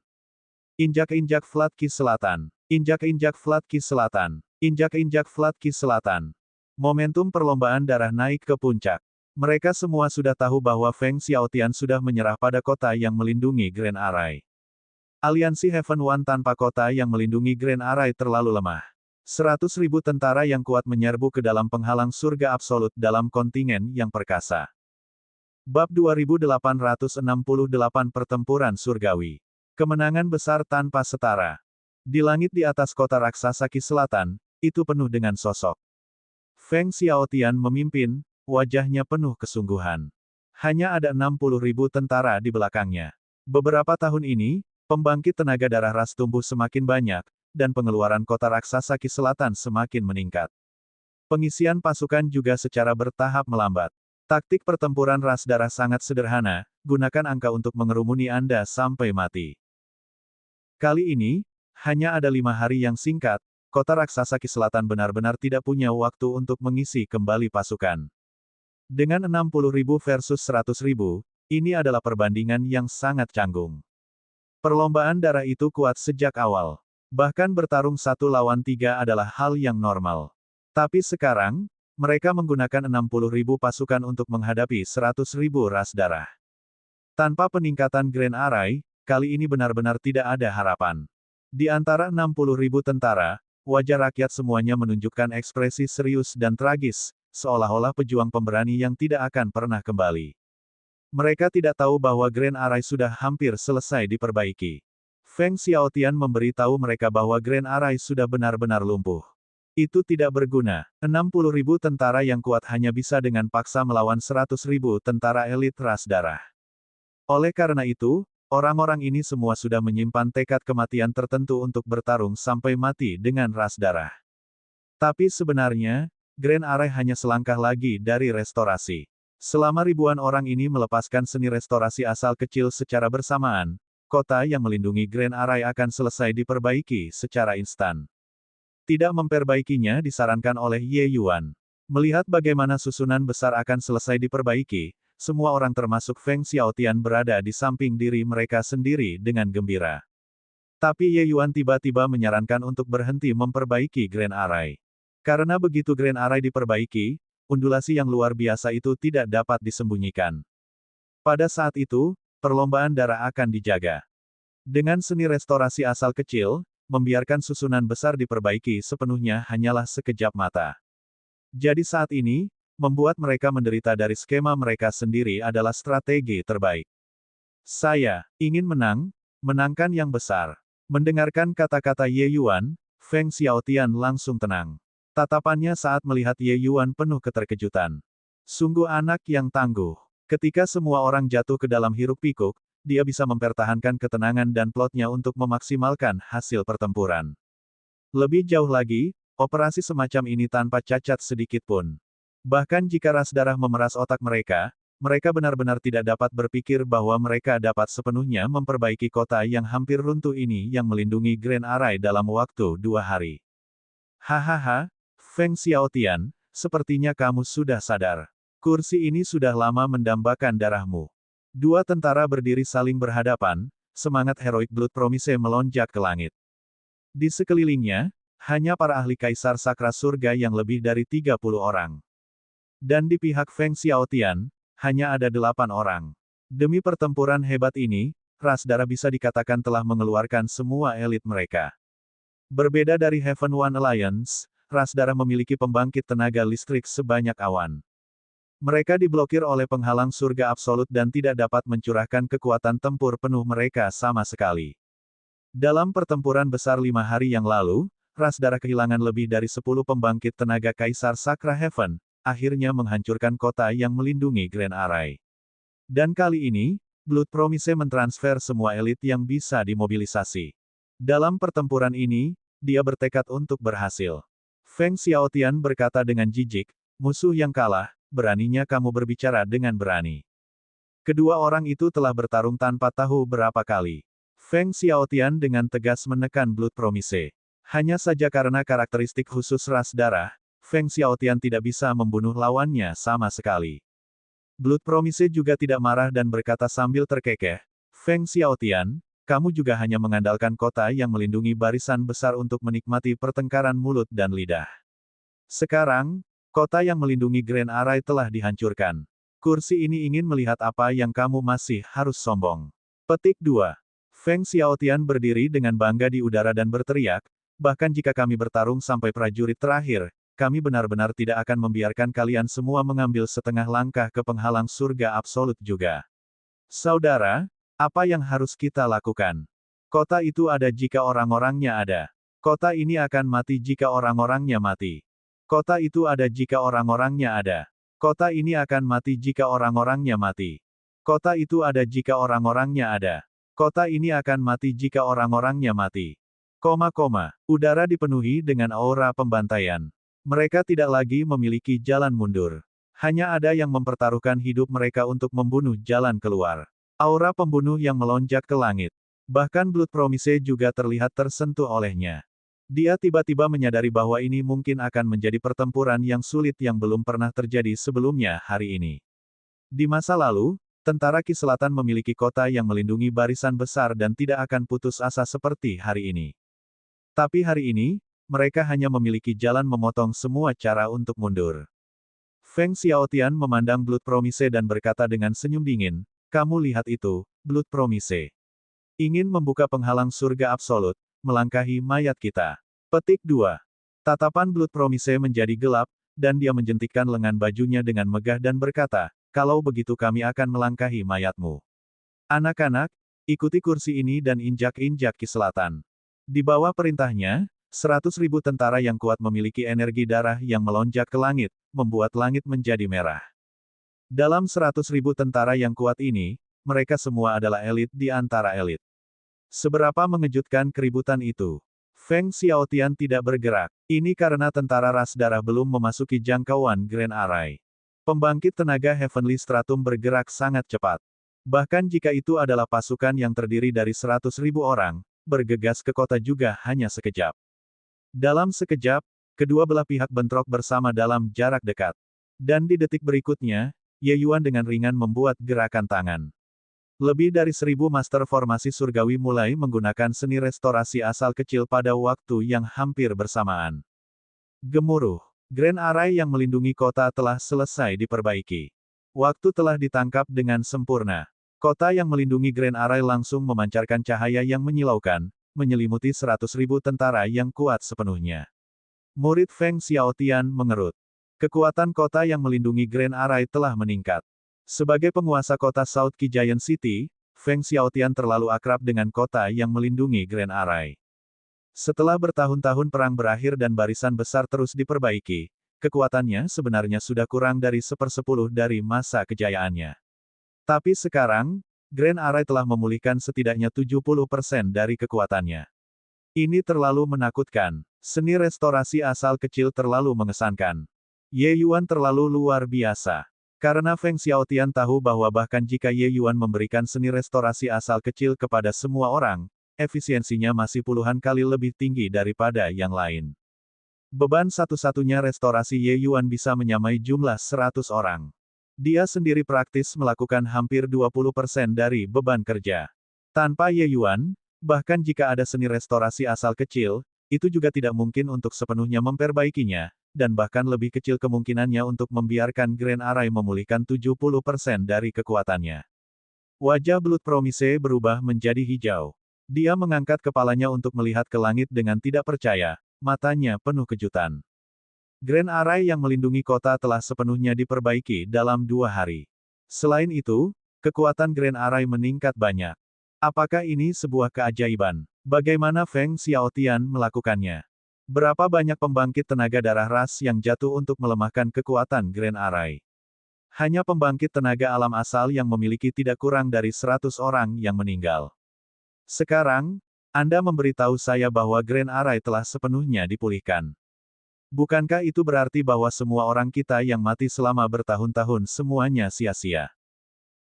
Injak-injak flat Ki Selatan. Injak-injak flat Ki Selatan. Injak-injak flat Ki Selatan. Momentum perlombaan darah naik ke puncak. Mereka semua sudah tahu bahwa Feng Xiaotian sudah menyerah pada kota yang melindungi Grand Array. Aliansi Heaven One tanpa kota yang melindungi Grand Array terlalu lemah. 100.000 tentara yang kuat menyerbu ke dalam penghalang surga absolut dalam kontingen yang perkasa. Bab 2868 Pertempuran Surgawi. Kemenangan besar tanpa setara. Di langit di atas kota raksasa Ki Selatan, itu penuh dengan sosok. Feng Xiaotian memimpin, wajahnya penuh kesungguhan. Hanya ada 60.000 tentara di belakangnya. Beberapa tahun ini, pembangkit tenaga darah ras tumbuh semakin banyak, dan pengeluaran kota raksasa Ki Selatan semakin meningkat. Pengisian pasukan juga secara bertahap melambat. Taktik pertempuran ras darah sangat sederhana, gunakan angka untuk mengerumuni Anda sampai mati. Kali ini, hanya ada 5 hari yang singkat, kota raksasa Ki Selatan benar-benar tidak punya waktu untuk mengisi kembali pasukan. Dengan 60.000 versus 100.000, ini adalah perbandingan yang sangat canggung. Perlombaan darah itu kuat sejak awal. Bahkan bertarung 1 lawan 3 adalah hal yang normal. Tapi sekarang, mereka menggunakan 60.000 pasukan untuk menghadapi 100.000 ras darah. Tanpa peningkatan Grand Array, kali ini benar-benar tidak ada harapan. Di antara 60.000 tentara, wajah rakyat semuanya menunjukkan ekspresi serius dan tragis, seolah-olah pejuang pemberani yang tidak akan pernah kembali. Mereka tidak tahu bahwa Grand Array sudah hampir selesai diperbaiki. Feng Xiaotian memberitahu mereka bahwa Grand Array sudah benar-benar lumpuh. Itu tidak berguna. 60.000 tentara yang kuat hanya bisa dengan paksa melawan 100.000 tentara elit ras darah. Oleh karena itu, orang-orang ini semua sudah menyimpan tekad kematian tertentu untuk bertarung sampai mati dengan ras darah. Tapi sebenarnya, Grand Array hanya selangkah lagi dari restorasi. Selama ribuan orang ini melepaskan seni restorasi asal kecil secara bersamaan, kota yang melindungi Grand Array akan selesai diperbaiki secara instan. Tidak memperbaikinya disarankan oleh Ye Yuan. Melihat bagaimana susunan besar akan selesai diperbaiki, semua orang termasuk Feng Xiaotian berada di samping diri mereka sendiri dengan gembira. Tapi Ye Yuan tiba-tiba menyarankan untuk berhenti memperbaiki Grand Array. Karena begitu Grand Array diperbaiki, undulasi yang luar biasa itu tidak dapat disembunyikan. Pada saat itu, perlombaan darah akan dijaga. Dengan seni restorasi asal kecil, membiarkan susunan besar diperbaiki sepenuhnya hanyalah sekejap mata. Jadi saat ini, membuat mereka menderita dari skema mereka sendiri adalah strategi terbaik. Saya ingin menangkan yang besar. Mendengarkan kata-kata Ye Yuan, Feng Xiaotian langsung tenang. Tatapannya saat melihat Ye Yuan penuh keterkejutan. Sungguh anak yang tangguh. Ketika semua orang jatuh ke dalam hiruk-pikuk, dia bisa mempertahankan ketenangan dan plotnya untuk memaksimalkan hasil pertempuran. Lebih jauh lagi, operasi semacam ini tanpa cacat sedikit pun. Bahkan jika ras darah memeras otak mereka, mereka benar-benar tidak dapat berpikir bahwa mereka dapat sepenuhnya memperbaiki kota yang hampir runtuh ini yang melindungi Grand Array dalam waktu 2 hari. Hahaha. Feng Xiaotian, sepertinya kamu sudah sadar. Kursi ini sudah lama mendambakan darahmu. 2 tentara berdiri saling berhadapan, semangat heroik Blood Promise melonjak ke langit. Di sekelilingnya, hanya para ahli Kaisar Sakra Surga yang lebih dari 30 orang. Dan di pihak Feng Xiaotian, hanya ada 8 orang. Demi pertempuran hebat ini, ras darah bisa dikatakan telah mengeluarkan semua elit mereka. Berbeda dari Heaven One Alliance, ras darah memiliki pembangkit tenaga listrik sebanyak awan. Mereka diblokir oleh penghalang surga absolut dan tidak dapat mencurahkan kekuatan tempur penuh mereka sama sekali. Dalam pertempuran besar 5 hari yang lalu, ras darah kehilangan lebih dari 10 pembangkit tenaga Kaisar Sakra Heaven, akhirnya menghancurkan kota yang melindungi Grand Array. Dan kali ini, Blood Promise mentransfer semua elit yang bisa dimobilisasi. Dalam pertempuran ini, dia bertekad untuk berhasil. Feng Xiaotian berkata dengan jijik, musuh yang kalah, beraninya kamu berbicara dengan berani. Kedua orang itu telah bertarung tanpa tahu berapa kali. Feng Xiaotian dengan tegas menekan Blood Promise. Hanya saja karena karakteristik khusus ras darah, Feng Xiaotian tidak bisa membunuh lawannya sama sekali. Blood Promise juga tidak marah dan berkata sambil terkekeh, Feng Xiaotian, kamu juga hanya mengandalkan kota yang melindungi barisan besar untuk menikmati pertengkaran mulut dan lidah. Sekarang, kota yang melindungi Grand Array telah dihancurkan. Kursi ini ingin melihat apa yang kamu masih harus sombong. Petik 2. Feng Xiaotian berdiri dengan bangga di udara dan berteriak, bahkan jika kami bertarung sampai prajurit terakhir, kami benar-benar tidak akan membiarkan kalian semua mengambil setengah langkah ke penghalang surga absolut juga. Saudara, apa yang harus kita lakukan? Kota itu ada jika orang-orangnya ada. Kota ini akan mati jika orang-orangnya mati. Kota itu ada jika orang-orangnya ada. Kota ini akan mati jika orang-orangnya mati. Kota itu ada jika orang-orangnya ada. Kota ini akan mati jika orang-orangnya mati. Udara dipenuhi dengan aura pembantaian. Mereka tidak lagi memiliki jalan mundur. Hanya ada yang mempertaruhkan hidup mereka untuk membunuh jalan keluar. Aura pembunuh yang melonjak ke langit. Bahkan Blood Promise juga terlihat tersentuh olehnya. Dia tiba-tiba menyadari bahwa ini mungkin akan menjadi pertempuran yang sulit yang belum pernah terjadi sebelumnya hari ini. Di masa lalu, tentara Qi Selatan memiliki kota yang melindungi barisan besar dan tidak akan putus asa seperti hari ini. Tapi hari ini, mereka hanya memiliki jalan memotong semua cara untuk mundur. Feng Xiaotian memandang Blood Promise dan berkata dengan senyum dingin, kamu lihat itu, Blood Promise. Ingin membuka penghalang surga absolut, melangkahi mayat kita. Petik 2. Tatapan Blood Promise menjadi gelap, dan dia menjentikkan lengan bajunya dengan megah dan berkata, kalau begitu kami akan melangkahi mayatmu. Anak-anak, ikuti kursi ini dan injak-injak Qi Selatan. Di bawah perintahnya, 100.000 tentara yang kuat memiliki energi darah yang melonjak ke langit, membuat langit menjadi merah. Dalam 100.000 tentara yang kuat ini, mereka semua adalah elit di antara elit. Seberapa mengejutkan keributan itu. Feng Xiaotian tidak bergerak. Ini karena tentara ras darah belum memasuki jangkauan Grand Array. Pembangkit tenaga Heavenly Stratum bergerak sangat cepat. Bahkan jika itu adalah pasukan yang terdiri dari 100.000 orang, bergegas ke kota juga hanya sekejap. Dalam sekejap, kedua belah pihak bentrok bersama dalam jarak dekat. Dan di detik berikutnya, Ye Yuan dengan ringan membuat gerakan tangan. Lebih dari 1.000 master formasi surgawi mulai menggunakan seni restorasi asal kecil pada waktu yang hampir bersamaan. Gemuruh. Grand Array yang melindungi kota telah selesai diperbaiki. Waktu telah ditangkap dengan sempurna. Kota yang melindungi Grand Array langsung memancarkan cahaya yang menyilaukan, menyelimuti 100.000 tentara yang kuat sepenuhnya. Murid Feng Xiaotian mengerut. Kekuatan kota yang melindungi Grand Array telah meningkat. Sebagai penguasa kota South Qi Giant City, Feng Xiaotian terlalu akrab dengan kota yang melindungi Grand Array. Setelah bertahun-tahun perang berakhir dan barisan besar terus diperbaiki, kekuatannya sebenarnya sudah kurang dari 1/10 dari masa kejayaannya. Tapi sekarang, Grand Array telah memulihkan setidaknya 70% dari kekuatannya. Ini terlalu menakutkan. Seni restorasi asal kecil terlalu mengesankan. Ye Yuan terlalu luar biasa. Karena Feng Xiaotian tahu bahwa bahkan jika Ye Yuan memberikan seni restorasi asal kecil kepada semua orang, efisiensinya masih puluhan kali lebih tinggi daripada yang lain. Beban satu-satunya restorasi Ye Yuan bisa menyamai jumlah 100 orang. Dia sendiri praktis melakukan hampir 20% dari beban kerja. Tanpa Ye Yuan, bahkan jika ada seni restorasi asal kecil, itu juga tidak mungkin untuk sepenuhnya memperbaikinya, dan bahkan lebih kecil kemungkinannya untuk membiarkan Grand Array memulihkan 70% dari kekuatannya. Wajah Blood Promise berubah menjadi hijau. Dia mengangkat kepalanya untuk melihat ke langit dengan tidak percaya, matanya penuh kejutan. Grand Array yang melindungi kota telah sepenuhnya diperbaiki dalam 2 hari. Selain itu, kekuatan Grand Array meningkat banyak. Apakah ini sebuah keajaiban? Bagaimana Feng Xiaotian melakukannya? Berapa banyak pembangkit tenaga darah ras yang jatuh untuk melemahkan kekuatan Grand Array? Hanya pembangkit tenaga alam asal yang memiliki tidak kurang dari 100 orang yang meninggal. Sekarang, Anda memberitahu saya bahwa Grand Array telah sepenuhnya dipulihkan. Bukankah itu berarti bahwa semua orang kita yang mati selama bertahun-tahun semuanya sia-sia?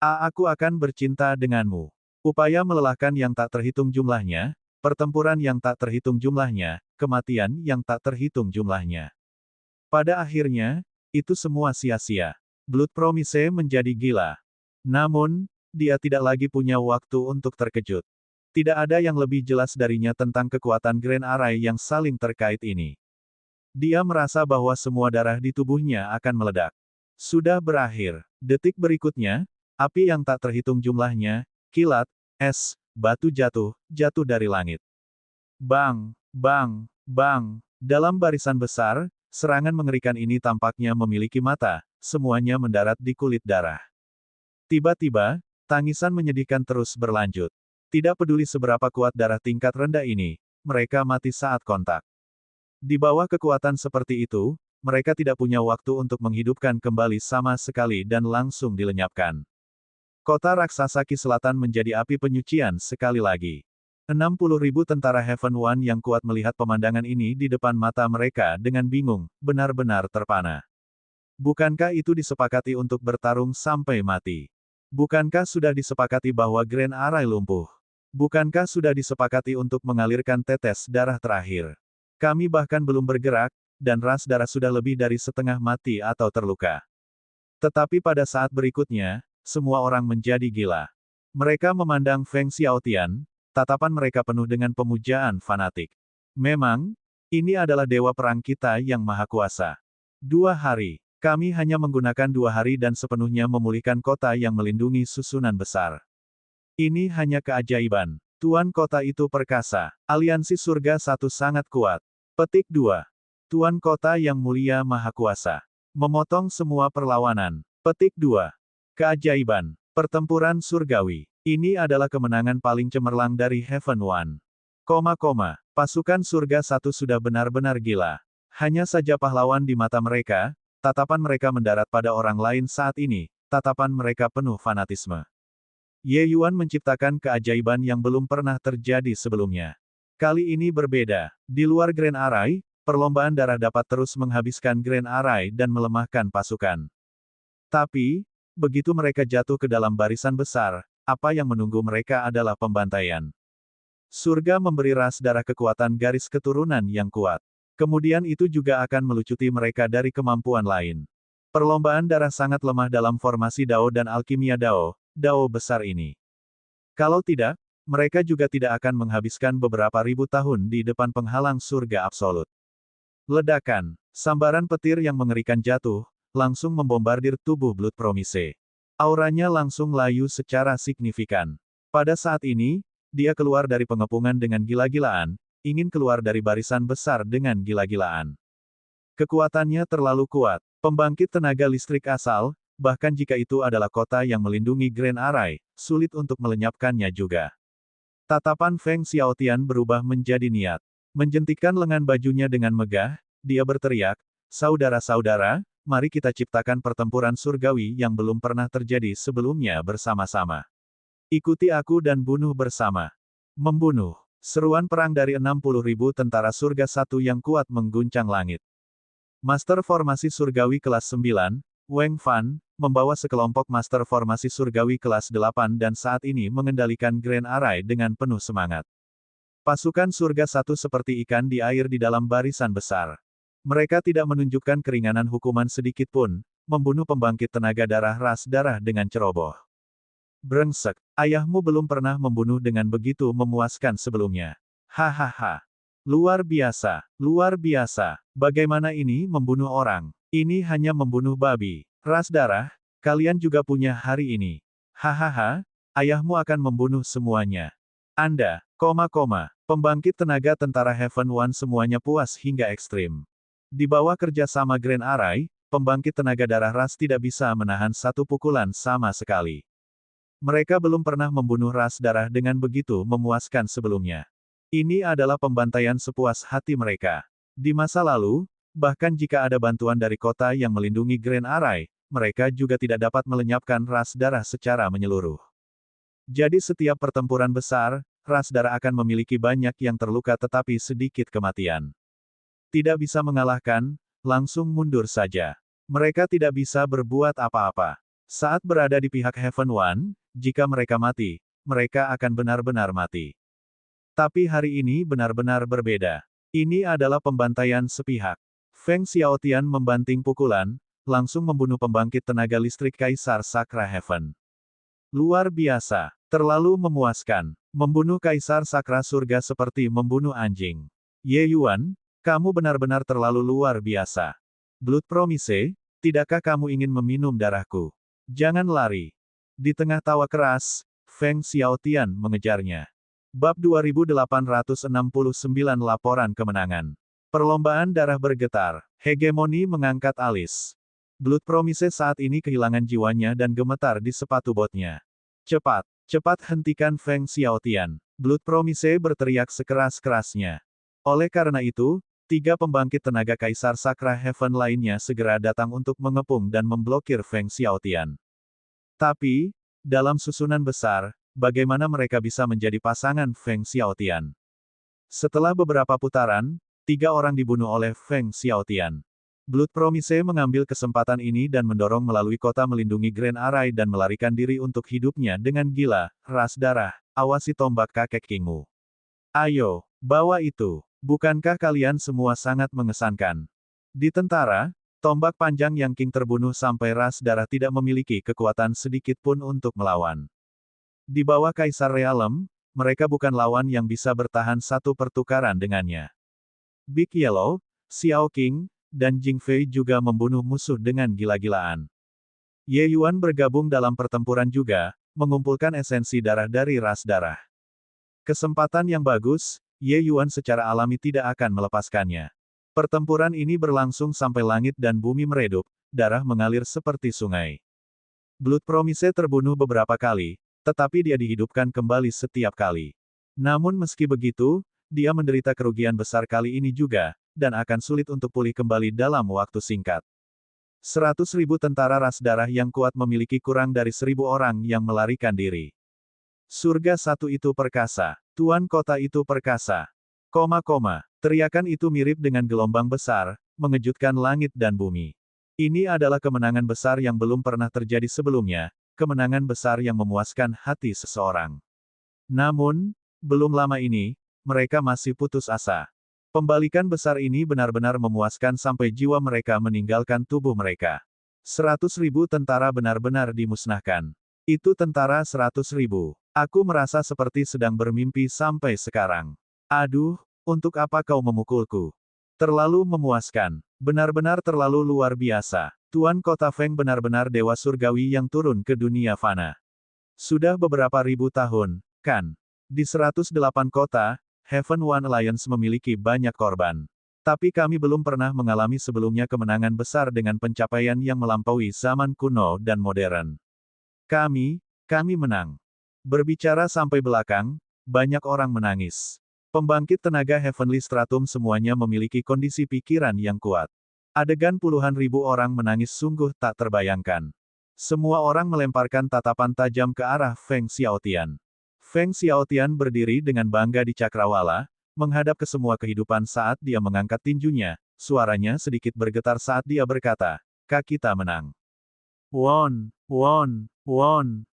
Aku akan bercinta denganmu. Upaya melelahkan yang tak terhitung jumlahnya, pertempuran yang tak terhitung jumlahnya, kematian yang tak terhitung jumlahnya. Pada akhirnya, itu semua sia-sia. Blood Promise menjadi gila. Namun, dia tidak lagi punya waktu untuk terkejut. Tidak ada yang lebih jelas darinya tentang kekuatan Grand Array yang saling terkait ini. Dia merasa bahwa semua darah di tubuhnya akan meledak. Sudah berakhir. Detik berikutnya, api yang tak terhitung jumlahnya, kilat, es, batu jatuh dari langit. Bang, bang, bang. Dalam barisan besar, serangan mengerikan ini tampaknya memiliki mata, semuanya mendarat di kulit darah. Tiba-tiba, tangisan menyedihkan terus berlanjut. Tidak peduli seberapa kuat darah tingkat rendah ini, mereka mati saat kontak. Di bawah kekuatan seperti itu, mereka tidak punya waktu untuk menghidupkan kembali sama sekali dan langsung dilenyapkan. Kota raksasa Ki Selatan menjadi api penyucian sekali lagi. 60.000 tentara Heaven One yang kuat melihat pemandangan ini di depan mata mereka dengan bingung, benar-benar terpana. Bukankah itu disepakati untuk bertarung sampai mati? Bukankah sudah disepakati bahwa Grand Array lumpuh? Bukankah sudah disepakati untuk mengalirkan tetes darah terakhir? Kami bahkan belum bergerak, dan ras darah sudah lebih dari setengah mati atau terluka. Tetapi pada saat berikutnya, semua orang menjadi gila. Mereka memandang Feng Xiaotian, tatapan mereka penuh dengan pemujaan fanatik. Memang, ini adalah dewa perang kita yang maha kuasa. 2 hari. Kami hanya menggunakan 2 hari dan sepenuhnya memulihkan kota yang melindungi susunan besar. Ini hanya keajaiban. Tuan kota itu perkasa. Aliansi surga satu sangat kuat. Petik 2. Tuan kota yang mulia maha kuasa. Memotong semua perlawanan. Petik 2. Keajaiban. Pertempuran surgawi. Ini adalah kemenangan paling cemerlang dari Heaven One. Pasukan surga satu sudah benar-benar gila. Hanya saja pahlawan di mata mereka, tatapan mereka mendarat pada orang lain saat ini, tatapan mereka penuh fanatisme. Ye Yuan menciptakan keajaiban yang belum pernah terjadi sebelumnya. Kali ini berbeda. Di luar Grand Array, perlombaan darah dapat terus menghabiskan Grand Array dan melemahkan pasukan. Tapi, begitu mereka jatuh ke dalam barisan besar, apa yang menunggu mereka adalah pembantaian. Surga memberi ras darah kekuatan garis keturunan yang kuat. Kemudian itu juga akan melucuti mereka dari kemampuan lain. Perlombaan darah sangat lemah dalam formasi Dao dan alkimia Dao besar ini. Kalau tidak, mereka juga tidak akan menghabiskan beberapa ribu tahun di depan penghalang surga absolut. Ledakan, sambaran petir yang mengerikan jatuh, langsung membombardir tubuh Blood Promise. Auranya langsung layu secara signifikan. Pada saat ini, dia keluar dari pengepungan dengan gila-gilaan, ingin keluar dari barisan besar dengan gila-gilaan. Kekuatannya terlalu kuat. Pembangkit tenaga listrik asal, bahkan jika itu adalah kota yang melindungi Grand Array, sulit untuk melenyapkannya juga. Tatapan Feng Xiaotian berubah menjadi niat. Menjentikkan lengan bajunya dengan megah, dia berteriak, "Saudara-saudara, mari kita ciptakan pertempuran surgawi yang belum pernah terjadi sebelumnya bersama-sama. Ikuti aku dan bunuh bersama." Membunuh. Seruan perang dari 60.000 tentara surga satu yang kuat mengguncang langit. Master Formasi Surgawi kelas 9, Wang Fan, membawa sekelompok Master Formasi Surgawi kelas 8 dan saat ini mengendalikan Grand Array dengan penuh semangat. Pasukan surga satu seperti ikan di air di dalam barisan besar. Mereka tidak menunjukkan keringanan hukuman sedikit pun, membunuh pembangkit tenaga darah ras darah dengan ceroboh. Brengsek, ayahmu belum pernah membunuh dengan begitu memuaskan sebelumnya. Hahaha. Luar biasa, luar biasa. Bagaimana ini membunuh orang? Ini hanya membunuh babi. Ras darah, kalian juga punya hari ini. Hahaha, ayahmu akan membunuh semuanya. Anda, pembangkit tenaga tentara Heaven One semuanya puas hingga ekstrim. Di bawah kerjasama Grand Array, pembangkit tenaga darah ras tidak bisa menahan satu pukulan sama sekali. Mereka belum pernah membunuh ras darah dengan begitu memuaskan sebelumnya. Ini adalah pembantaian sepuas hati mereka. Di masa lalu, bahkan jika ada bantuan dari kota yang melindungi Grand Array, mereka juga tidak dapat melenyapkan ras darah secara menyeluruh. Jadi setiap pertempuran besar, ras darah akan memiliki banyak yang terluka tetapi sedikit kematian. Tidak bisa mengalahkan, langsung mundur saja. Mereka tidak bisa berbuat apa-apa. Saat berada di pihak Heaven One, jika mereka mati, mereka akan benar-benar mati. Tapi hari ini benar-benar berbeda. Ini adalah pembantaian sepihak. Feng Xiaotian membanting pukulan, langsung membunuh pembangkit tenaga listrik Kaisar Sakra Heaven. Luar biasa, terlalu memuaskan. Membunuh Kaisar Sakra Surga seperti membunuh anjing. Ye Yuan, kamu benar-benar terlalu luar biasa. Blood Promise, tidakkah kamu ingin meminum darahku? Jangan lari. Di tengah tawa keras, Feng Xiaotian mengejarnya. Bab 2869 Laporan Kemenangan. Perlombaan darah bergetar. Hegemoni mengangkat alis. Blood Promise saat ini kehilangan jiwanya dan gemetar di sepatu botnya. Cepat, cepat hentikan Feng Xiaotian. Blood Promise berteriak sekeras-kerasnya. Oleh karena itu, 3 pembangkit tenaga Kaisar Sakra Heaven lainnya segera datang untuk mengepung dan memblokir Feng Xiaotian. Tapi, dalam susunan besar, bagaimana mereka bisa menjadi pasangan Feng Xiaotian? Setelah beberapa putaran, 3 orang dibunuh oleh Feng Xiaotian. Blood Promise mengambil kesempatan ini dan mendorong melalui kota melindungi Grand Array dan melarikan diri untuk hidupnya dengan gila. Ras darah, awasi tombak kakek Kingmu. Ayo, bawa itu. Bukankah kalian semua sangat mengesankan? Di tentara, tombak panjang yang King terbunuh sampai ras darah tidak memiliki kekuatan sedikit pun untuk melawan. Di bawah Kaisar Realem, mereka bukan lawan yang bisa bertahan satu pertukaran dengannya. Big Yellow, Xiao King, dan Jing Fei juga membunuh musuh dengan gila-gilaan. Ye Yuan bergabung dalam pertempuran juga, mengumpulkan esensi darah dari ras darah. Kesempatan yang bagus, Ye Yuan secara alami tidak akan melepaskannya. Pertempuran ini berlangsung sampai langit dan bumi meredup, darah mengalir seperti sungai. Blood Promise terbunuh beberapa kali, tetapi dia dihidupkan kembali setiap kali. Namun meski begitu, dia menderita kerugian besar kali ini juga, dan akan sulit untuk pulih kembali dalam waktu singkat. 100.000 tentara ras darah yang kuat memiliki kurang dari 1.000 orang yang melarikan diri. Surga satu itu perkasa, tuan kota itu perkasa. Teriakan itu mirip dengan gelombang besar, mengejutkan langit dan bumi. Ini adalah kemenangan besar yang belum pernah terjadi sebelumnya, kemenangan besar yang memuaskan hati seseorang. Namun, belum lama ini, mereka masih putus asa. Pembalikan besar ini benar-benar memuaskan sampai jiwa mereka meninggalkan tubuh mereka. 100.000 tentara benar-benar dimusnahkan. Itu tentara 100.000. Aku merasa seperti sedang bermimpi sampai sekarang. Aduh, untuk apa kau memukulku? Terlalu memuaskan. Benar-benar terlalu luar biasa. Tuan Kota Feng benar-benar dewa surgawi yang turun ke dunia fana. Sudah beberapa ribu tahun, kan? Di 108 kota, Heaven One Alliance memiliki banyak korban. Tapi kami belum pernah mengalami sebelumnya kemenangan besar dengan pencapaian yang melampaui zaman kuno dan modern. Kami menang. Berbicara sampai belakang, banyak orang menangis. Pembangkit tenaga Heavenly Stratum semuanya memiliki kondisi pikiran yang kuat. Adegan puluhan ribu orang menangis sungguh tak terbayangkan. Semua orang melemparkan tatapan tajam ke arah Feng Xiaotian. Feng Xiaotian berdiri dengan bangga di cakrawala, menghadap ke semua kehidupan saat dia mengangkat tinjunya, suaranya sedikit bergetar saat dia berkata, kita menang. Won.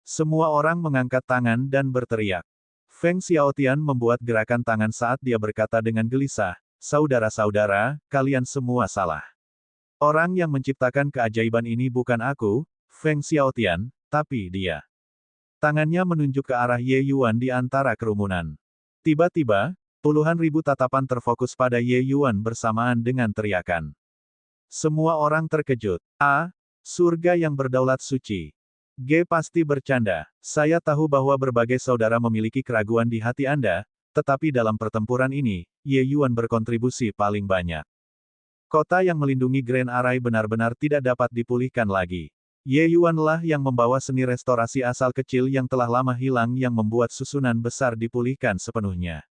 Semua orang mengangkat tangan dan berteriak. Feng Xiaotian membuat gerakan tangan saat dia berkata dengan gelisah, saudara-saudara, kalian semua salah. Orang yang menciptakan keajaiban ini bukan aku, Feng Xiaotian, tapi dia. Tangannya menunjuk ke arah Ye Yuan di antara kerumunan. Tiba-tiba, puluhan ribu tatapan terfokus pada Ye Yuan bersamaan dengan teriakan. Semua orang terkejut. Surga yang berdaulat suci. G pasti bercanda. Saya tahu bahwa berbagai saudara memiliki keraguan di hati Anda, tetapi dalam pertempuran ini, Ye Yuan berkontribusi paling banyak. Kota yang melindungi Grand Array benar-benar tidak dapat dipulihkan lagi. Ye Yuan lah yang membawa seni restorasi asal kecil yang telah lama hilang yang membuat susunan besar dipulihkan sepenuhnya.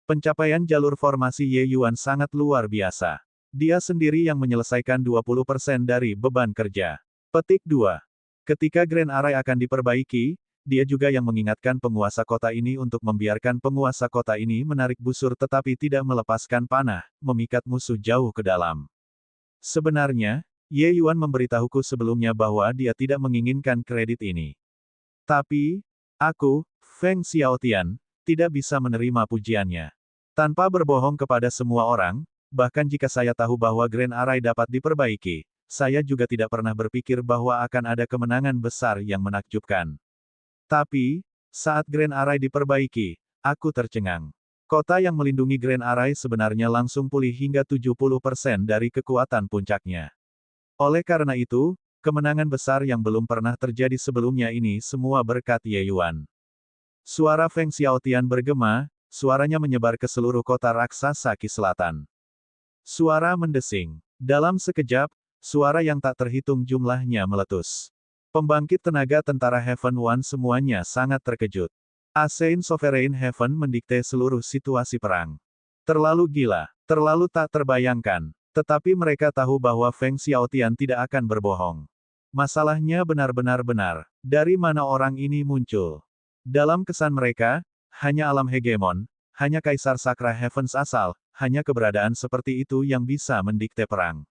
Pencapaian jalur formasi Ye Yuan sangat luar biasa. Dia sendiri yang menyelesaikan 20% dari beban kerja. Petik 2. Ketika Grand Array akan diperbaiki, dia juga yang mengingatkan penguasa kota ini untuk membiarkan penguasa kota ini menarik busur tetapi tidak melepaskan panah, memikat musuh jauh ke dalam. Sebenarnya, Ye Yuan memberitahuku sebelumnya bahwa dia tidak menginginkan kredit ini. Tapi, aku, Feng Xiaotian, tidak bisa menerima pujiannya. Tanpa berbohong kepada semua orang, bahkan jika saya tahu bahwa Grand Array dapat diperbaiki, saya juga tidak pernah berpikir bahwa akan ada kemenangan besar yang menakjubkan. Tapi, saat Grand Array diperbaiki, aku tercengang. Kota yang melindungi Grand Array sebenarnya langsung pulih hingga 70% dari kekuatan puncaknya. Oleh karena itu, kemenangan besar yang belum pernah terjadi sebelumnya ini semua berkat Ye Yuan. Suara Feng Xiaotian bergema, suaranya menyebar ke seluruh kota raksasa Qi Selatan. Suara mendesing. Dalam sekejap, suara yang tak terhitung jumlahnya meletus. Pembangkit tenaga tentara Heaven One semuanya sangat terkejut. Asein Sovereign Heaven mendikte seluruh situasi perang. Terlalu gila, terlalu tak terbayangkan. Tetapi mereka tahu bahwa Feng Xiaotian tidak akan berbohong. Masalahnya benar-benar benar. Dari mana orang ini muncul? Dalam kesan mereka, hanya alam hegemon, hanya Kaisar Sakra Heavens asal, hanya keberadaan seperti itu yang bisa mendikte perang.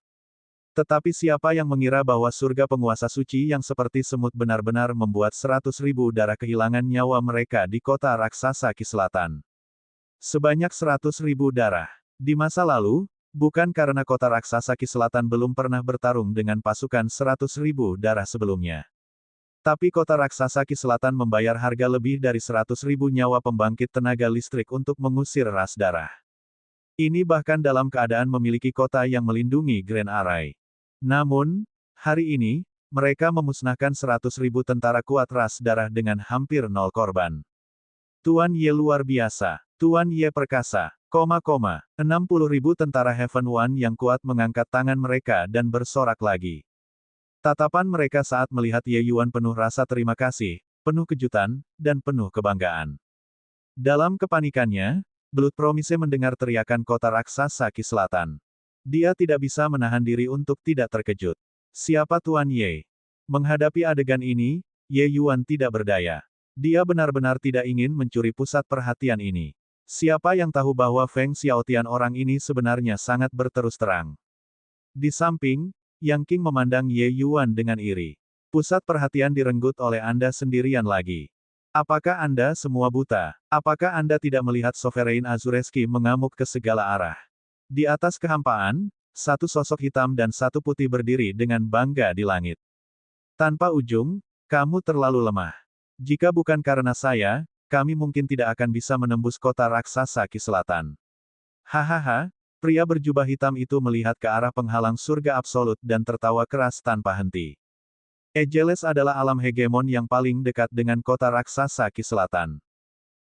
Tetapi siapa yang mengira bahwa surga penguasa suci yang seperti semut benar-benar membuat 100.000 darah kehilangan nyawa mereka di kota raksasa Qi Selatan. Sebanyak 100.000 darah. Di masa lalu, bukan karena kota raksasa Qi Selatan belum pernah bertarung dengan pasukan 100.000 darah sebelumnya. Tapi kota raksasa Qi Selatan membayar harga lebih dari 100.000 nyawa pembangkit tenaga listrik untuk mengusir ras darah. Ini bahkan dalam keadaan memiliki kota yang melindungi Grand Array. Namun, hari ini, mereka memusnahkan 100.000 tentara kuat ras darah dengan hampir nol korban. Tuan Ye luar biasa. Tuan Ye perkasa. 60.000 tentara Heaven One yang kuat mengangkat tangan mereka dan bersorak lagi. Tatapan mereka saat melihat Ye Yuan penuh rasa terima kasih, penuh kejutan, dan penuh kebanggaan. Dalam kepanikannya, Blood Promise mendengar teriakan kota raksasa Qi Selatan. Dia tidak bisa menahan diri untuk tidak terkejut. Siapa Tuan Ye? Menghadapi adegan ini, Ye Yuan tidak berdaya. Dia benar-benar tidak ingin mencuri pusat perhatian ini. Siapa yang tahu bahwa Feng Xiaotian orang ini sebenarnya sangat berterus terang. Di samping, Yang King memandang Ye Yuan dengan iri. Pusat perhatian direnggut oleh Anda sendirian lagi. Apakah Anda semua buta? Apakah Anda tidak melihat Sovereign Azureski mengamuk ke segala arah? Di atas kehampaan, satu sosok hitam dan satu putih berdiri dengan bangga di langit. Tanpa ujung, kamu terlalu lemah. Jika bukan karena saya, kami mungkin tidak akan bisa menembus kota raksasa Qi Selatan. Hahaha. Pria berjubah hitam itu melihat ke arah penghalang surga absolut dan tertawa keras tanpa henti. Ejeles adalah alam hegemon yang paling dekat dengan kota raksasa Qi Selatan.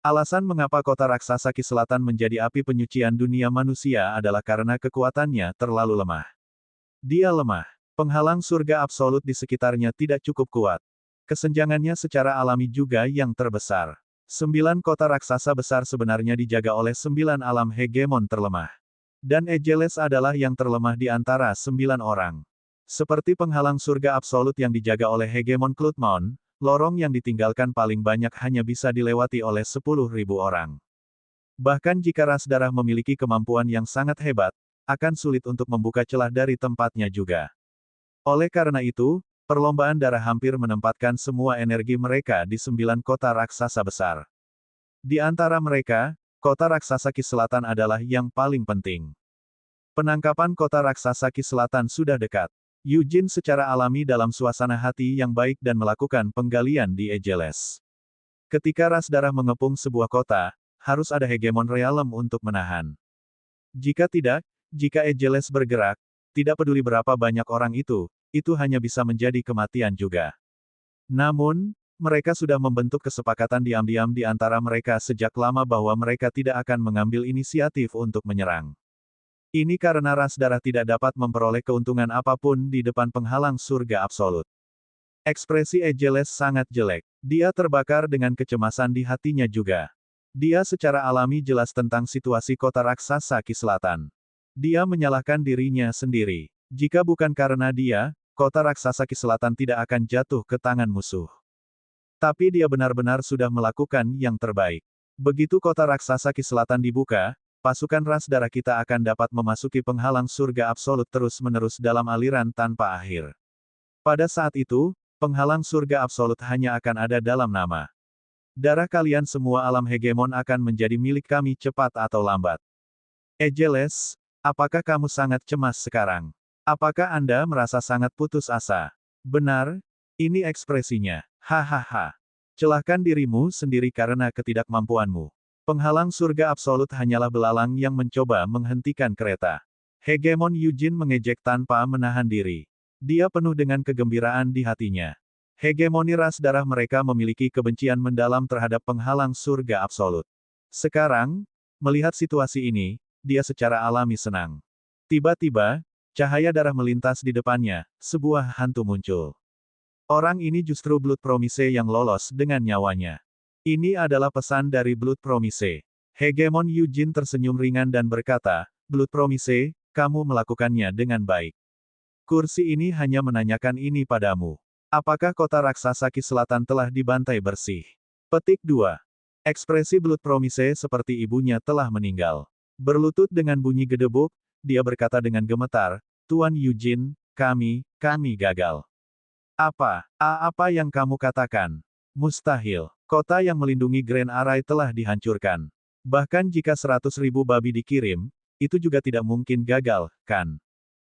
Alasan mengapa kota raksasa Qi Selatan menjadi api penyucian dunia manusia adalah karena kekuatannya terlalu lemah. Dia lemah. Penghalang surga absolut di sekitarnya tidak cukup kuat. Kesenjangannya secara alami juga yang terbesar. 9 kota raksasa besar sebenarnya dijaga oleh 9 alam hegemon terlemah. Dan Ejeles adalah yang terlemah di antara 9 orang. Seperti penghalang surga absolut yang dijaga oleh hegemon Cloudmon, lorong yang ditinggalkan paling banyak hanya bisa dilewati oleh 10.000 orang. Bahkan jika ras darah memiliki kemampuan yang sangat hebat, akan sulit untuk membuka celah dari tempatnya juga. Oleh karena itu, perlombaan darah hampir menempatkan semua energi mereka di 9 kota raksasa besar. Di antara mereka, kota raksasa Qi Selatan adalah yang paling penting. Penangkapan kota raksasa Qi Selatan sudah dekat. Eugene secara alami dalam suasana hati yang baik dan melakukan penggalian di Ejeles. Ketika ras darah mengepung sebuah kota, harus ada hegemon realem untuk menahan. Jika tidak, jika Ejeles bergerak, tidak peduli berapa banyak orang itu hanya bisa menjadi kematian juga. Namun, mereka sudah membentuk kesepakatan diam-diam di antara mereka sejak lama bahwa mereka tidak akan mengambil inisiatif untuk menyerang. Ini karena ras darah tidak dapat memperoleh keuntungan apapun di depan penghalang surga absolut. Ekspresi Ejeles sangat jelek. Dia terbakar dengan kecemasan di hatinya juga. Dia secara alami jelas tentang situasi kota raksasa Qi Selatan. Dia menyalahkan dirinya sendiri. Jika bukan karena dia, kota raksasa Qi Selatan tidak akan jatuh ke tangan musuh. Tapi dia benar-benar sudah melakukan yang terbaik. Begitu kota raksasa Ki Selatan dibuka, pasukan ras darah kita akan dapat memasuki penghalang surga absolut terus-menerus dalam aliran tanpa akhir. Pada saat itu, penghalang surga absolut hanya akan ada dalam nama. Darah kalian semua alam hegemon akan menjadi milik kami cepat atau lambat. Ejeles, apakah kamu sangat cemas sekarang? Apakah Anda merasa sangat putus asa? Benar, ini ekspresinya. Hahaha. Celahkan dirimu sendiri karena ketidakmampuanmu. Penghalang surga absolut hanyalah belalang yang mencoba menghentikan kereta. Hegemon Yujin mengejek tanpa menahan diri. Dia penuh dengan kegembiraan di hatinya. Hegemoni ras darah mereka memiliki kebencian mendalam terhadap penghalang surga absolut. Sekarang, melihat situasi ini, dia secara alami senang. Tiba-tiba, cahaya darah melintas di depannya, sebuah hantu muncul. Orang ini justru Blood Promise yang lolos dengan nyawanya. Ini adalah pesan dari Blood Promise. Hegemon Yujin tersenyum ringan dan berkata, Blood Promise, kamu melakukannya dengan baik. Kursi ini hanya menanyakan ini padamu. Apakah kota raksasa Ki Selatan telah dibantai bersih? Petik 2. Ekspresi Blood Promise seperti ibunya telah meninggal. Berlutut dengan bunyi gedebuk, dia berkata dengan gemetar, Tuan Yujin, kami gagal. Apa yang kamu katakan? Mustahil. Kota yang melindungi Grand Array telah dihancurkan. Bahkan jika 100.000 babi dikirim, itu juga tidak mungkin gagal, kan?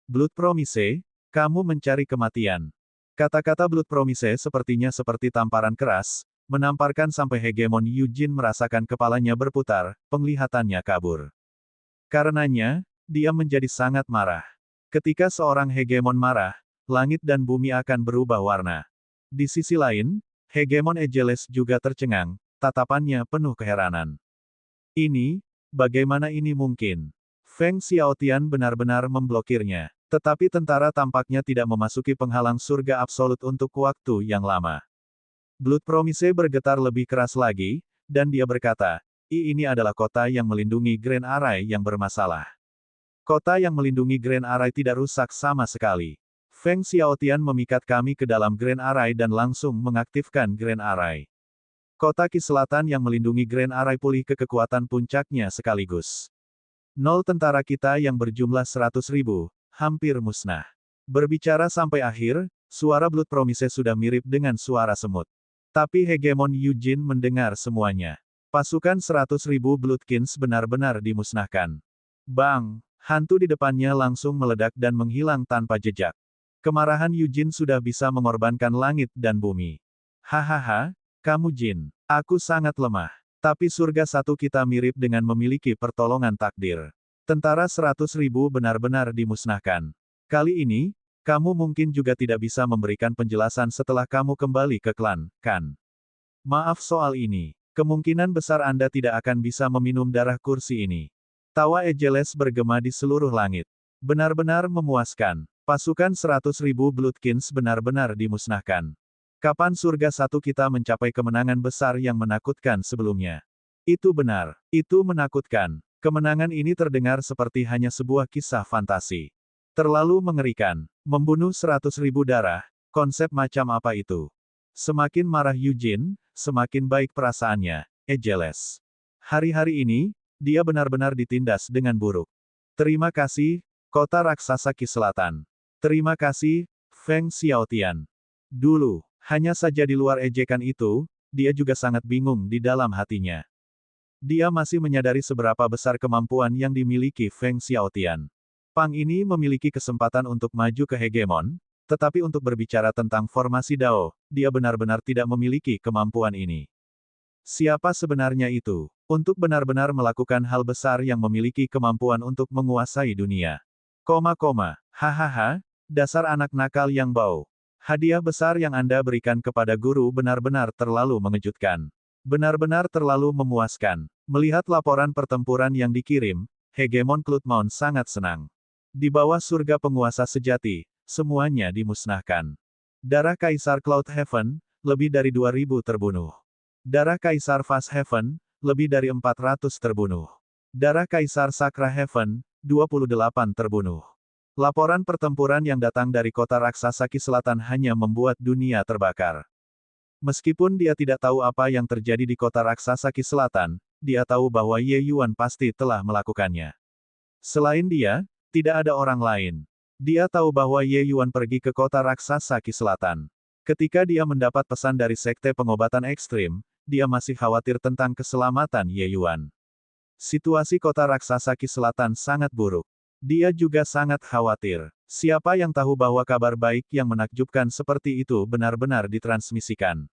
Blood Promise, kamu mencari kematian. Kata-kata Blood Promise sepertinya seperti tamparan keras, menamparkan sampai Hegemon Yujin merasakan kepalanya berputar, penglihatannya kabur. Karenanya, dia menjadi sangat marah. Ketika seorang Hegemon marah, langit dan bumi akan berubah warna. Di sisi lain, Hegemon Ejeles juga tercengang, tatapannya penuh keheranan. Bagaimana ini mungkin? Feng Xiaotian benar-benar memblokirnya. Tetapi tentara tampaknya tidak memasuki penghalang surga absolut untuk waktu yang lama. Blood Promise bergetar lebih keras lagi, dan dia berkata, ini adalah kota yang melindungi Grand Array yang bermasalah. Kota yang melindungi Grand Array tidak rusak sama sekali. Feng Xiaotian memikat kami ke dalam Grand Array dan langsung mengaktifkan Grand Array. Kota Ki Selatan yang melindungi Grand Array pulih ke kekuatan puncaknya sekaligus. 0 tentara kita yang berjumlah 100.000, hampir musnah. Berbicara sampai akhir, suara Blood Promise sudah mirip dengan suara semut. Tapi Hegemon Yujin mendengar semuanya. Pasukan 100.000 Bloodkins benar-benar dimusnahkan. Bang! Hantu di depannya langsung meledak dan menghilang tanpa jejak. Kemarahan Yujin sudah bisa mengorbankan langit dan bumi. Hahaha, kamu Jin. Aku sangat lemah. Tapi surga satu kita mirip dengan memiliki pertolongan takdir. Tentara 100.000 benar-benar dimusnahkan. Kali ini, kamu mungkin juga tidak bisa memberikan penjelasan setelah kamu kembali ke klan, kan? Maaf soal ini. Kemungkinan besar Anda tidak akan bisa meminum darah kursi ini. Tawa Ejeles bergema di seluruh langit. Benar-benar memuaskan. Pasukan 100.000 Bloodkins benar-benar dimusnahkan. Kapan surga satu kita mencapai kemenangan besar yang menakutkan sebelumnya? Itu benar. Itu menakutkan. Kemenangan ini terdengar seperti hanya sebuah kisah fantasi. Terlalu mengerikan. Membunuh 100.000 darah. Konsep macam apa itu? Semakin marah Yujin, semakin baik perasaannya. Ejeles. Hari-hari ini, dia benar-benar ditindas dengan buruk. Terima kasih, kota raksasa Ki Selatan. Terima kasih, Feng Xiaotian. Dulu, hanya saja di luar ejekan itu, dia juga sangat bingung di dalam hatinya. Dia masih menyadari seberapa besar kemampuan yang dimiliki Feng Xiaotian. Pang ini memiliki kesempatan untuk maju ke hegemon, tetapi untuk berbicara tentang formasi Dao, dia benar-benar tidak memiliki kemampuan ini. Siapa sebenarnya itu? Untuk benar-benar melakukan hal besar yang memiliki kemampuan untuk menguasai dunia. Hahaha, dasar anak nakal yang bau. Hadiah besar yang Anda berikan kepada guru benar-benar terlalu mengejutkan. Benar-benar terlalu memuaskan. Melihat laporan pertempuran yang dikirim, Hegemon Cloudmount sangat senang. Di bawah surga penguasa sejati, semuanya dimusnahkan. Darah Kaisar Cloud Heaven, lebih dari 2.000 terbunuh. Darah Kaisar Fast Heaven, lebih dari 400 terbunuh. Darah Kaisar Sakra Heaven, 28 terbunuh. Laporan pertempuran yang datang dari kota raksasa Ki Selatan hanya membuat dunia terbakar. Meskipun dia tidak tahu apa yang terjadi di kota raksasa Qi Selatan, dia tahu bahwa Ye Yuan pasti telah melakukannya. Selain dia, tidak ada orang lain. Dia tahu bahwa Ye Yuan pergi ke kota raksasa Qi Selatan. Ketika dia mendapat pesan dari Sekte Pengobatan Ekstrim, dia masih khawatir tentang keselamatan Ye Yuan. Situasi kota raksasa Qi Selatan sangat buruk. Dia juga sangat khawatir. Siapa yang tahu bahwa kabar baik yang menakjubkan seperti itu benar-benar ditransmisikan?